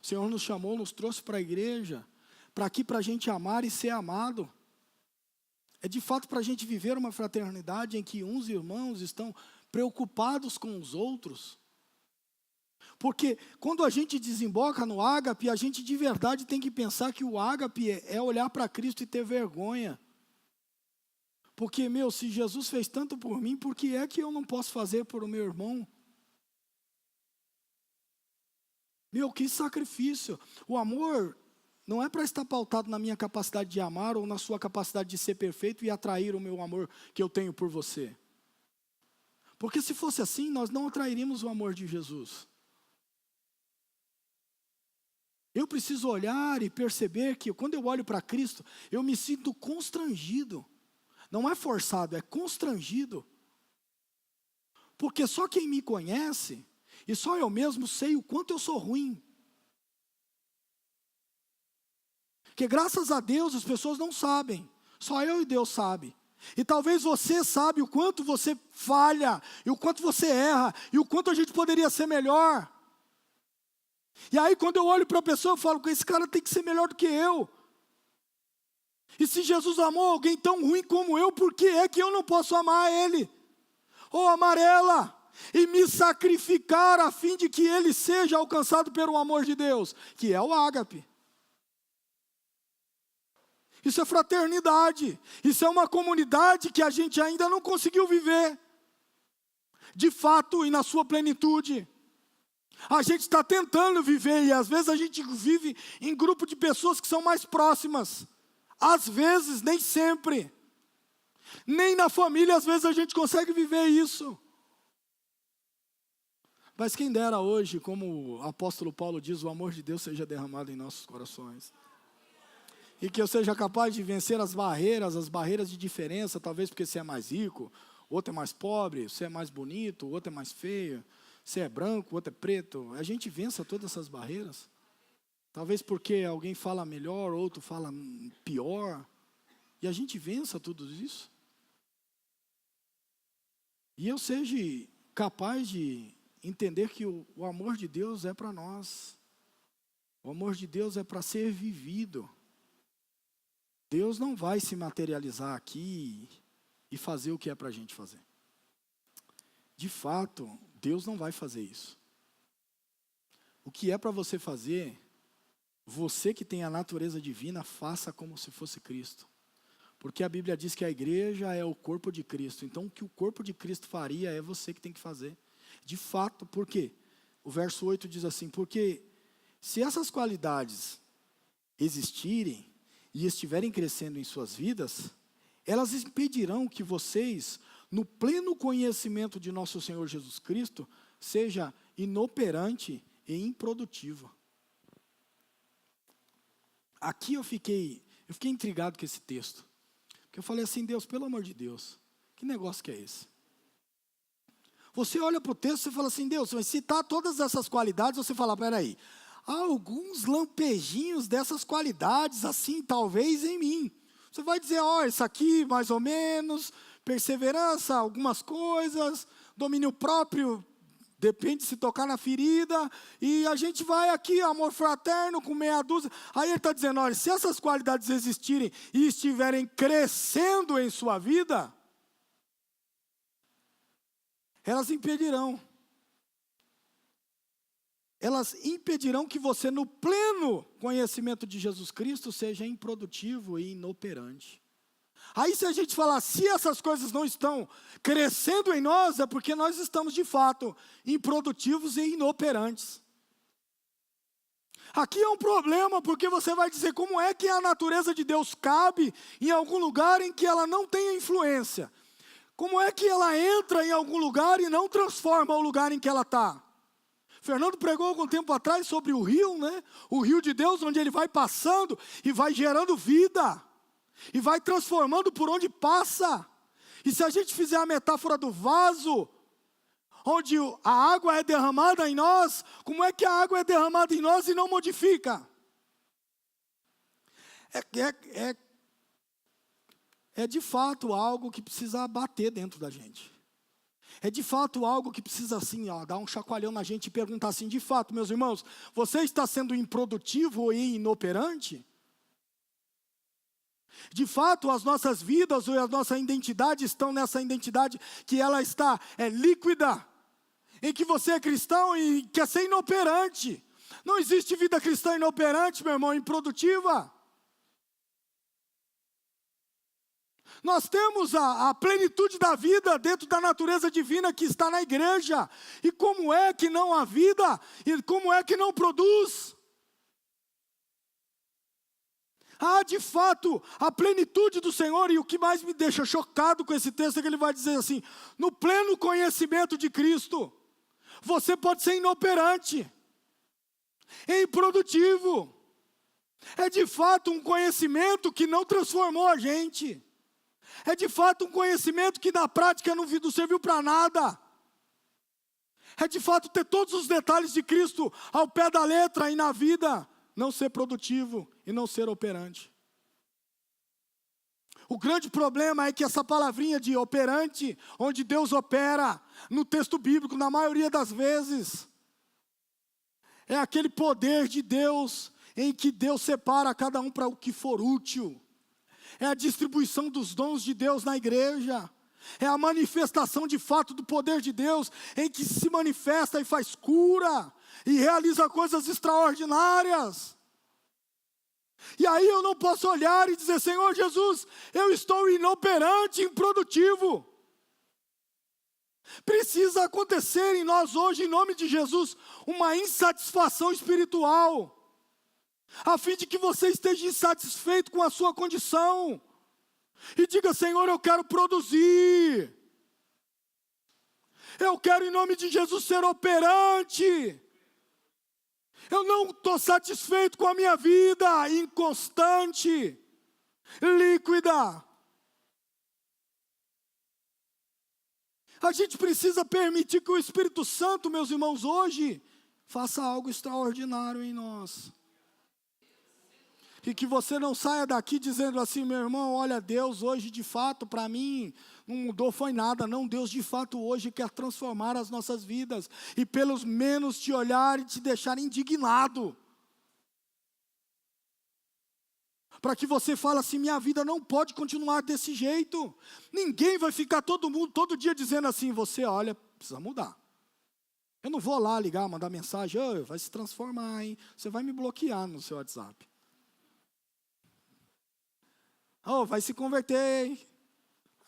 o Senhor nos chamou, nos trouxe para a igreja, para aqui para a gente amar e ser amado. É de fato para a gente viver uma fraternidade em que uns irmãos estão preocupados com os outros. Porque quando a gente desemboca no ágape, a gente de verdade tem que pensar que o ágape é olhar para Cristo e ter vergonha. Porque, se Jesus fez tanto por mim, por que é que eu não posso fazer por o meu irmão? Que sacrifício. O amor não é para estar pautado na minha capacidade de amar ou na sua capacidade de ser perfeito e atrair o meu amor que eu tenho por você. Porque se fosse assim, nós não atrairíamos o amor de Jesus. Eu preciso olhar e perceber que quando eu olho para Cristo, eu me sinto constrangido. Não é forçado, é constrangido. Porque só quem me conhece, e só eu mesmo sei o quanto eu sou ruim. Que graças a Deus as pessoas não sabem, só eu e Deus sabem. E talvez você sabe o quanto você falha, e o quanto você erra, e o quanto a gente poderia ser melhor. E aí quando eu olho para a pessoa, eu falo, esse cara tem que ser melhor do que eu. E se Jesus amou alguém tão ruim como eu, por que é que eu não posso amar ele? Ou amar ela? E me sacrificar a fim de que ele seja alcançado pelo amor de Deus, que é o ágape. Isso é fraternidade, isso é uma comunidade que a gente ainda não conseguiu viver, de fato e na sua plenitude. A gente está tentando viver e às vezes a gente vive em grupo de pessoas que são mais próximas. Às vezes, nem sempre. Nem na família às vezes a gente consegue viver isso. Mas quem dera hoje, como o apóstolo Paulo diz, o amor de Deus seja derramado em nossos corações. E que eu seja capaz de vencer as barreiras de diferença, talvez porque você é mais rico, o outro é mais pobre, você é mais bonito, o outro é mais feio, você é branco, o outro é preto. A gente vença todas essas barreiras. Talvez porque alguém fala melhor, outro fala pior. E a gente vença tudo isso. E eu seja capaz de entender que o amor de Deus é para nós. O amor de Deus é para ser vivido. Deus não vai se materializar aqui e fazer o que é para a gente fazer. De fato, Deus não vai fazer isso. O que é para você fazer, você que tem a natureza divina, faça como se fosse Cristo. Porque a Bíblia diz que a igreja é o corpo de Cristo. Então, o que o corpo de Cristo faria é você que tem que fazer. De fato, por quê? O verso 8 diz assim, porque se essas qualidades existirem, e estiverem crescendo em suas vidas, elas impedirão que vocês, no pleno conhecimento de nosso Senhor Jesus Cristo, seja inoperante e improdutivo. Aqui eu fiquei intrigado com esse texto. Porque eu falei assim, Deus, pelo amor de Deus, que negócio que é esse? Você olha para o texto e fala assim, Deus, vai citar todas essas qualidades, você fala, peraí, há alguns lampejinhos dessas qualidades, assim, talvez em mim. Você vai dizer, isso aqui mais ou menos, perseverança, algumas coisas, domínio próprio, depende se tocar na ferida, e a gente vai aqui, amor fraterno, com meia dúzia. Aí ele está dizendo, olha, se essas qualidades existirem e estiverem crescendo em sua vida, elas impedirão que você, no pleno conhecimento de Jesus Cristo, seja improdutivo e inoperante. Aí se a gente falar, se essas coisas não estão crescendo em nós, é porque nós estamos de fato improdutivos e inoperantes. Aqui é um problema, porque você vai dizer, como é que a natureza de Deus cabe em algum lugar em que ela não tenha influência? Como é que ela entra em algum lugar e não transforma o lugar em que ela está? Fernando pregou algum tempo atrás sobre o rio, né? O rio de Deus, onde ele vai passando e vai gerando vida. E vai transformando por onde passa. E se a gente fizer a metáfora do vaso, onde a água é derramada em nós, como é que a água é derramada em nós e não modifica? É de fato algo que precisa bater dentro da gente. É de fato algo que precisa assim, dar um chacoalhão na gente e perguntar assim, de fato, meus irmãos, você está sendo improdutivo e inoperante? De fato, as nossas vidas ou a nossa identidade estão nessa identidade que ela está líquida, em que você é cristão e quer ser inoperante. Não existe vida cristã inoperante, meu irmão, improdutiva. Nós temos a plenitude da vida dentro da natureza divina que está na igreja. E como é que não há vida? E como é que não produz? De fato, a plenitude do Senhor, e o que mais me deixa chocado com esse texto é que ele vai dizer assim, no pleno conhecimento de Cristo, você pode ser inoperante, improdutivo. É de fato um conhecimento que não transformou a gente. É de fato um conhecimento que na prática não serviu para nada. É de fato ter todos os detalhes de Cristo ao pé da letra e na vida não ser produtivo e não ser operante. O grande problema é que essa palavrinha de operante, onde Deus opera, no texto bíblico, na maioria das vezes, é aquele poder de Deus, em que Deus separa cada um para o que for útil. É a distribuição dos dons de Deus na igreja. É a manifestação de fato do poder de Deus, em que se manifesta e faz cura, e realiza coisas extraordinárias. E aí eu não posso olhar e dizer, Senhor Jesus, eu estou inoperante, improdutivo. Precisa acontecer em nós hoje, em nome de Jesus, uma insatisfação espiritual, a fim de que você esteja insatisfeito com a sua condição, e diga, Senhor, eu quero produzir, eu quero em nome de Jesus ser operante. Eu não estou satisfeito com a minha vida inconstante, líquida. A gente precisa permitir que o Espírito Santo, meus irmãos, hoje, faça algo extraordinário em nós. E que você não saia daqui dizendo assim, meu irmão, olha, Deus hoje de fato para mim não mudou foi nada. Não, Deus de fato hoje quer transformar as nossas vidas. E pelos menos te olhar e te deixar indignado. Para que você fale assim, minha vida não pode continuar desse jeito. Ninguém vai ficar todo dia dizendo assim, você olha, precisa mudar. Eu não vou lá ligar, mandar mensagem, oh, vai se transformar, hein? Você vai me bloquear no seu WhatsApp. Oh, vai se converter, hein?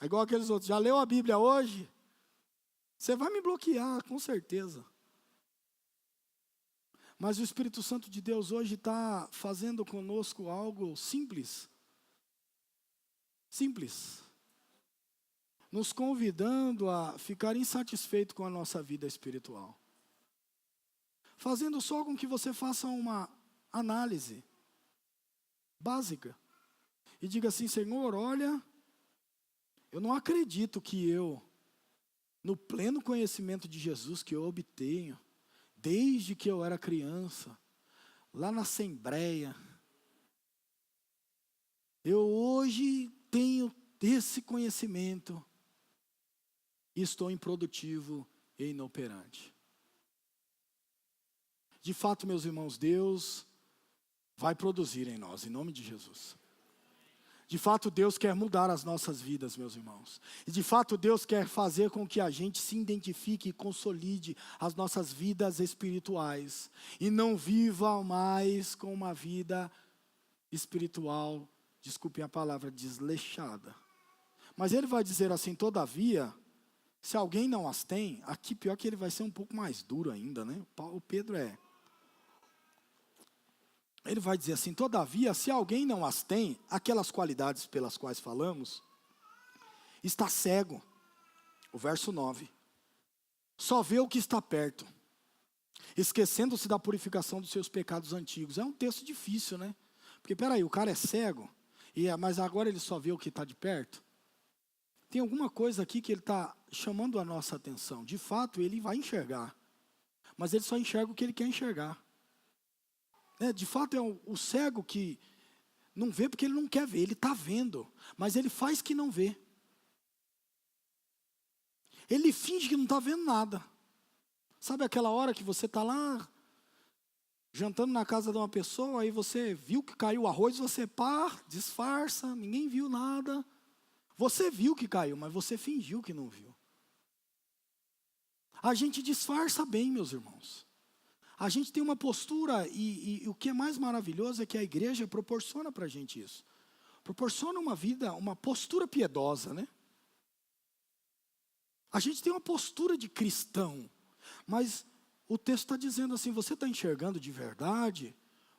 É igual aqueles outros, já leu a Bíblia hoje? Você vai me bloquear, com certeza. Mas o Espírito Santo de Deus hoje está fazendo conosco algo simples. Simples. Nos convidando a ficar insatisfeito com a nossa vida espiritual. Fazendo só com que você faça uma análise básica. E diga assim, Senhor, olha, eu não acredito que eu, no pleno conhecimento de Jesus que eu obtenho, desde que eu era criança, lá na Assembleia, eu hoje tenho esse conhecimento e estou improdutivo e inoperante. De fato, meus irmãos, Deus vai produzir em nós, em nome de Jesus. De fato, Deus quer mudar as nossas vidas, meus irmãos. E de fato, Deus quer fazer com que a gente se identifique e consolide as nossas vidas espirituais. E não viva mais com uma vida espiritual, desculpe a palavra, desleixada. Mas ele vai dizer assim, todavia, se alguém não as tem, aqui pior que ele vai ser um pouco mais duro ainda, né? O Pedro é... Ele vai dizer assim, todavia, se alguém não as tem, aquelas qualidades pelas quais falamos, está cego. O verso 9. Só vê o que está perto, esquecendo-se da purificação dos seus pecados antigos. É um texto difícil, né? Porque, peraí, o cara é cego, mas agora ele só vê o que está de perto? Tem alguma coisa aqui que ele está chamando a nossa atenção. De fato, ele vai enxergar, mas ele só enxerga o que ele quer enxergar. De fato é o cego que não vê porque ele não quer ver, ele está vendo, mas ele faz que não vê. Ele finge que não está vendo nada. Sabe aquela hora que você está lá, jantando na casa de uma pessoa, aí você viu que caiu o arroz, você disfarça, ninguém viu nada. Você viu que caiu, mas você fingiu que não viu. A gente disfarça bem, meus irmãos. A gente tem uma postura, e o que é mais maravilhoso é que a igreja proporciona para a gente isso. Proporciona uma vida, uma postura piedosa, né? A gente tem uma postura de cristão, mas o texto está dizendo assim, você está enxergando de verdade,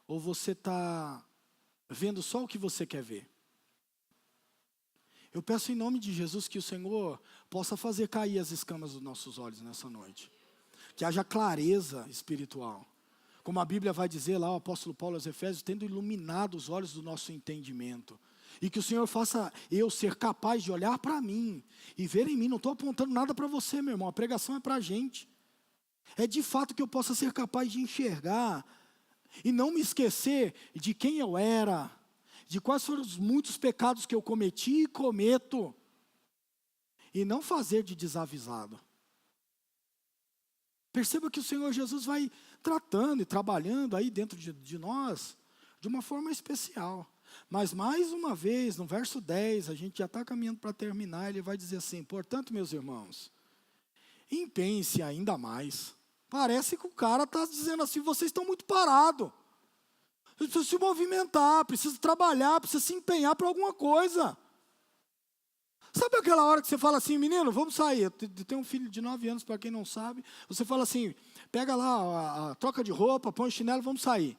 ou você está vendo só o que você quer ver? Eu peço em nome de Jesus que o Senhor possa fazer cair as escamas dos nossos olhos nessa noite. Que haja clareza espiritual. Como a Bíblia vai dizer lá, o apóstolo Paulo aos Efésios, tendo iluminado os olhos do nosso entendimento. E que o Senhor faça eu ser capaz de olhar para mim e ver em mim. Não estou apontando nada para você, meu irmão. A pregação é para a gente. É de fato que eu possa ser capaz de enxergar e não me esquecer de quem eu era, de quais foram os muitos pecados que eu cometi e cometo, e não fazer de desavisado. Perceba que o Senhor Jesus vai tratando e trabalhando aí dentro de nós, de uma forma especial. Mas mais uma vez, no verso 10, a gente já está caminhando para terminar, ele vai dizer assim: portanto, meus irmãos, empenhem-se ainda mais. Parece que o cara está dizendo assim: vocês estão muito parados. Precisa se movimentar, precisa trabalhar, precisa se empenhar para alguma coisa. Sabe aquela hora que você fala assim: menino, vamos sair. Eu tenho um filho de 9 anos, para quem não sabe. Você fala assim: pega lá a troca de roupa, põe o chinelo, vamos sair.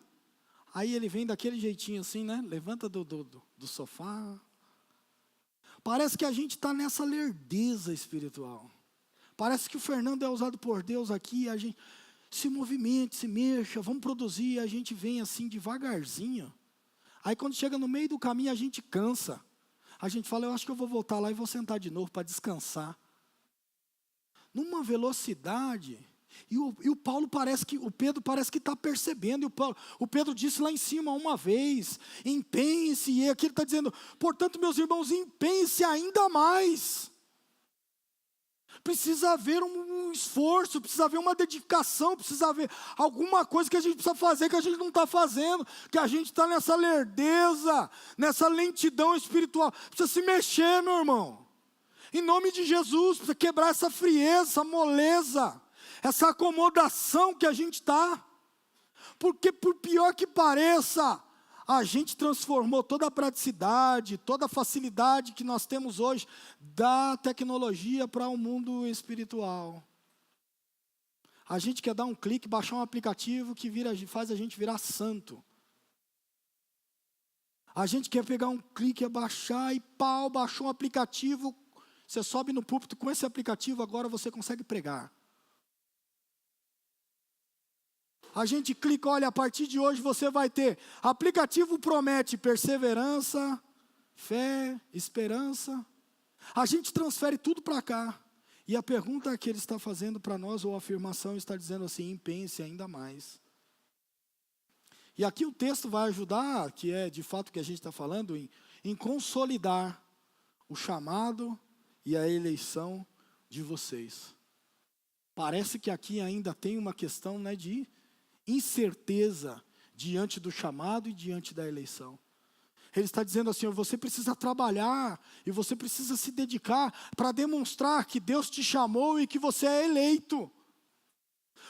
Aí ele vem daquele jeitinho assim, né? Levanta do sofá. Parece que a gente está nessa lerdeza espiritual. Parece que o Fernando é usado por Deus aqui, a gente se movimente, se mexa, vamos produzir, a gente vem assim devagarzinho. Aí quando chega no meio do caminho a gente cansa. A gente fala: eu acho que eu vou voltar lá e vou sentar de novo para descansar. Numa velocidade. E o Paulo parece que, o Pedro parece que está percebendo. E o Pedro disse lá em cima uma vez: empenhe-se. E aqui ele está dizendo: portanto, meus irmãos, empenhe-se ainda mais. Precisa haver um esforço, precisa haver uma dedicação, precisa haver alguma coisa que a gente precisa fazer que a gente não está fazendo, que a gente está nessa lerdeza, nessa lentidão espiritual. Precisa se mexer, meu irmão. Em nome de Jesus, precisa quebrar essa frieza, essa moleza, essa acomodação que a gente está. Porque por pior que pareça, a gente transformou toda a praticidade, toda a facilidade que nós temos hoje da tecnologia para o mundo espiritual. A gente quer dar um clique, baixar um aplicativo que faz a gente virar santo. A gente quer pegar um clique, baixar e baixou um aplicativo. Você sobe no púlpito com esse aplicativo, agora você consegue pregar. A gente clica, olha, a partir de hoje você vai ter, aplicativo promete perseverança, fé, esperança. A gente transfere tudo para cá. E a pergunta que ele está fazendo para nós, ou a afirmação, está dizendo assim: empenhe-se ainda mais. E aqui o texto vai ajudar, que é de fato o que a gente está falando, em consolidar o chamado e a eleição de vocês. Parece que aqui ainda tem uma questão, né, de incerteza diante do chamado e diante da eleição. Ele está dizendo assim: você precisa trabalhar e você precisa se dedicar para demonstrar que Deus te chamou e que você é eleito.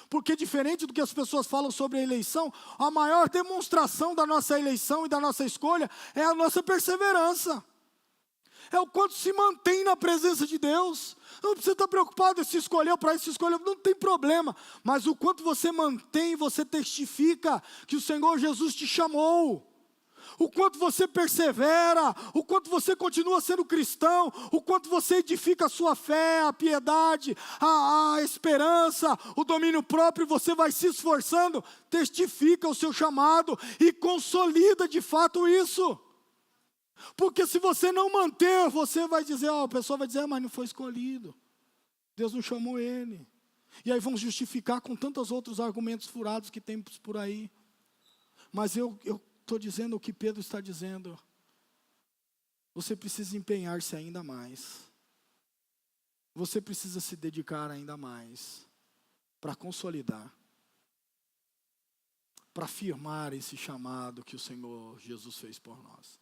Porque diferente do que as pessoas falam sobre a eleição, a maior demonstração da nossa eleição e da nossa escolha é a nossa perseverança. É o quanto se mantém na presença de Deus. Não precisa estar preocupado se escolheu para isso, se escolheu, não tem problema. Mas o quanto você mantém, você testifica que o Senhor Jesus te chamou. O quanto você persevera, o quanto você continua sendo cristão, o quanto você edifica a sua fé, a piedade, a esperança, o domínio próprio, você vai se esforçando, testifica o seu chamado e consolida de fato isso. Porque se você não manter, você vai dizer, a pessoa vai dizer: mas não foi escolhido, Deus não chamou ele. E aí vamos justificar com tantos outros argumentos furados que temos por aí. Mas eu estou dizendo o que Pedro está dizendo. Você precisa empenhar-se ainda mais. Você precisa se dedicar ainda mais para consolidar, para firmar esse chamado que o Senhor Jesus fez por nós.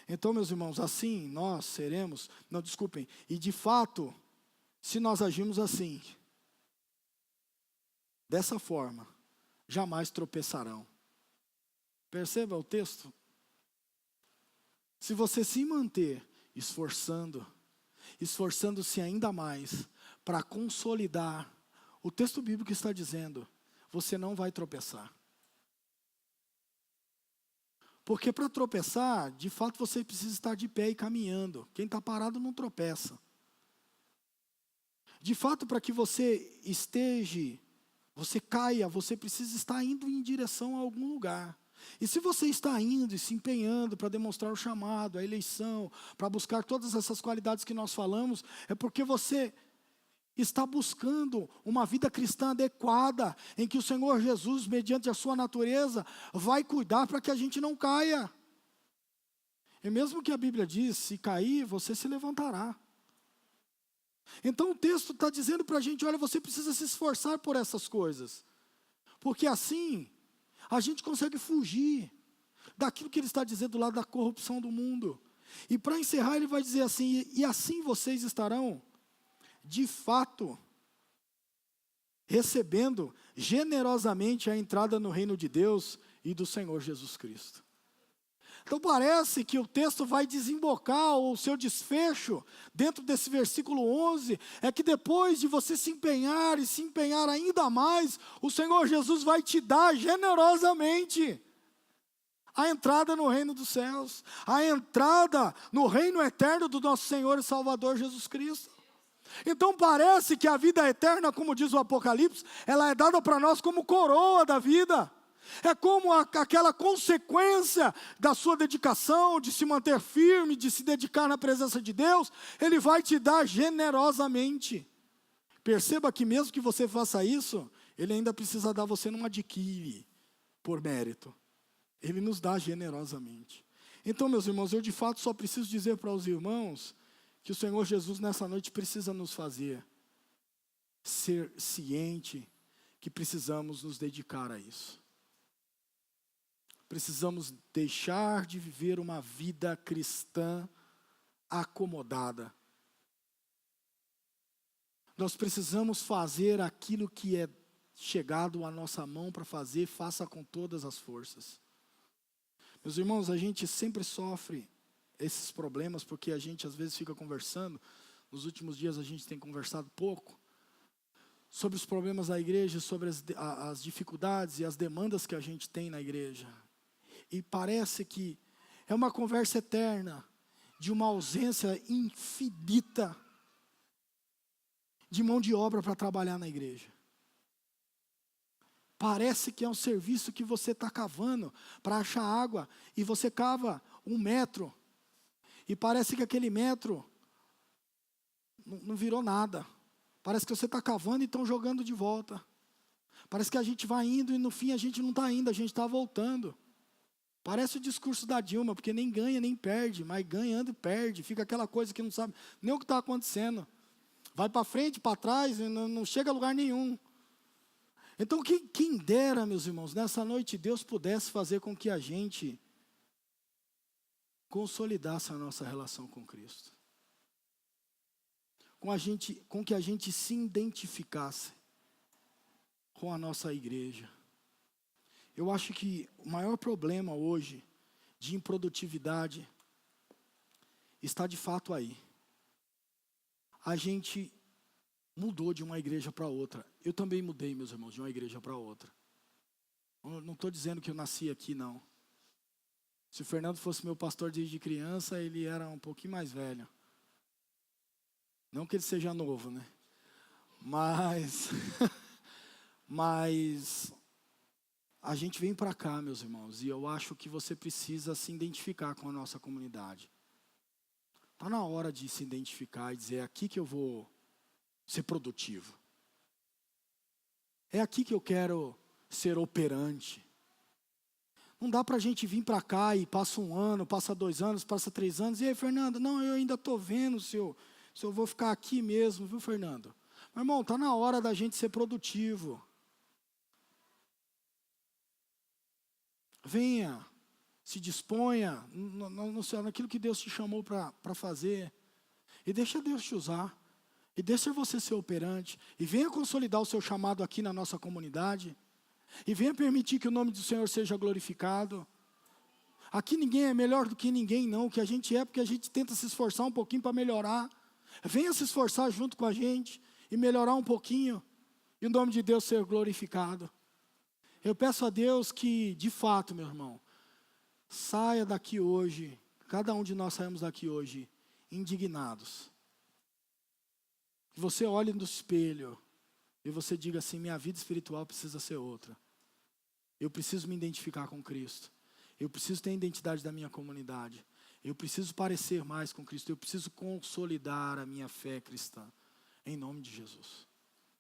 Então, meus irmãos, assim nós seremos, e de fato, se nós agirmos assim, dessa forma, jamais tropeçarão. Perceba o texto. Se você se manter esforçando-se ainda mais para consolidar, o texto bíblico está dizendo, você não vai tropeçar. Porque para tropeçar, de fato você precisa estar de pé e caminhando. Quem está parado não tropeça. De fato, para que você caia, você precisa estar indo em direção a algum lugar. E se você está indo e se empenhando para demonstrar o chamado, a eleição, para buscar todas essas qualidades que nós falamos, é porque você está buscando uma vida cristã adequada, em que o Senhor Jesus, mediante a sua natureza, vai cuidar para que a gente não caia. E mesmo que a Bíblia diz, se cair, você se levantará. Então o texto está dizendo para a gente, olha, você precisa se esforçar por essas coisas. Porque assim, a gente consegue fugir daquilo que ele está dizendo lá da corrupção do mundo. E para encerrar, ele vai dizer assim, e assim vocês estarão, de fato, recebendo generosamente a entrada no reino de Deus e do Senhor Jesus Cristo. Então parece que o texto vai desembocar o seu desfecho dentro desse versículo 11, é que depois de você se empenhar e se empenhar ainda mais, o Senhor Jesus vai te dar generosamente a entrada no reino dos céus, a entrada no reino eterno do nosso Senhor e Salvador Jesus Cristo. Então parece que a vida eterna, como diz o Apocalipse, ela é dada para nós como coroa da vida. É como aquela consequência da sua dedicação, de se manter firme, de se dedicar na presença de Deus, Ele vai te dar generosamente. Perceba que mesmo que você faça isso, Ele ainda precisa dar, você não adquire por mérito. Ele nos dá generosamente. Então, meus irmãos, eu de fato só preciso dizer para os irmãos que o Senhor Jesus nessa noite precisa nos fazer ser ciente que precisamos nos dedicar a isso. Precisamos deixar de viver uma vida cristã acomodada. Nós precisamos fazer aquilo que é chegado à nossa mão para fazer, faça com todas as forças. Meus irmãos, a gente sempre sofre esses problemas porque a gente às vezes fica conversando. Nos últimos dias a gente tem conversado pouco sobre os problemas da igreja, sobre as dificuldades e as demandas que a gente tem na igreja. E parece que é uma conversa eterna de uma ausência infinita de mão de obra para trabalhar na igreja. Parece que é um serviço que você está cavando para achar água e você cava 1 metro e parece que aquele metro não virou nada. Parece que você está cavando e estão jogando de volta. Parece que a gente vai indo e no fim a gente não está indo, a gente está voltando. Parece o discurso da Dilma, porque nem ganha nem perde, mas ganhando e perde. Fica aquela coisa que não sabe nem o que está acontecendo. Vai para frente, para trás, e não chega a lugar nenhum. Então, quem dera, meus irmãos, nessa noite Deus pudesse fazer com que a gente consolidasse a nossa relação com Cristo. Com que a gente se identificasse com a nossa igreja. Eu acho que o maior problema hoje de improdutividade está de fato aí. A gente mudou de uma igreja para outra. Eu também mudei, meus irmãos, de uma igreja para outra. Eu não estou dizendo que eu nasci aqui, não. Se o Fernando fosse meu pastor desde criança, ele era um pouquinho mais velho. Não que ele seja novo, né? Mas a gente vem para cá, meus irmãos, e eu acho que você precisa se identificar com a nossa comunidade. Está na hora de se identificar e dizer, é aqui que eu vou ser produtivo. É aqui que eu quero ser operante. Não dá para a gente vir para cá e passa 1 ano, passa 2 anos, passa 3 anos. E aí, Fernando, não, eu ainda estou vendo se eu vou ficar aqui mesmo, viu, Fernando? Meu irmão, está na hora da gente ser produtivo. Venha, se disponha naquilo que Deus te chamou para fazer. E deixa Deus te usar. E deixa você ser operante. E venha consolidar o seu chamado aqui na nossa comunidade. E venha permitir que o nome do Senhor seja glorificado. Aqui ninguém é melhor do que ninguém, não. O que a gente é porque a gente tenta se esforçar um pouquinho para melhorar. Venha se esforçar junto com a gente e melhorar um pouquinho. E o nome de Deus ser glorificado. Eu peço a Deus que, de fato, meu irmão, saia daqui hoje, cada um de nós saímos daqui hoje, indignados. Que você olhe no espelho e você diga assim, minha vida espiritual precisa ser outra. Eu preciso me identificar com Cristo. Eu preciso ter a identidade da minha comunidade. Eu preciso parecer mais com Cristo. Eu preciso consolidar a minha fé cristã. Em nome de Jesus.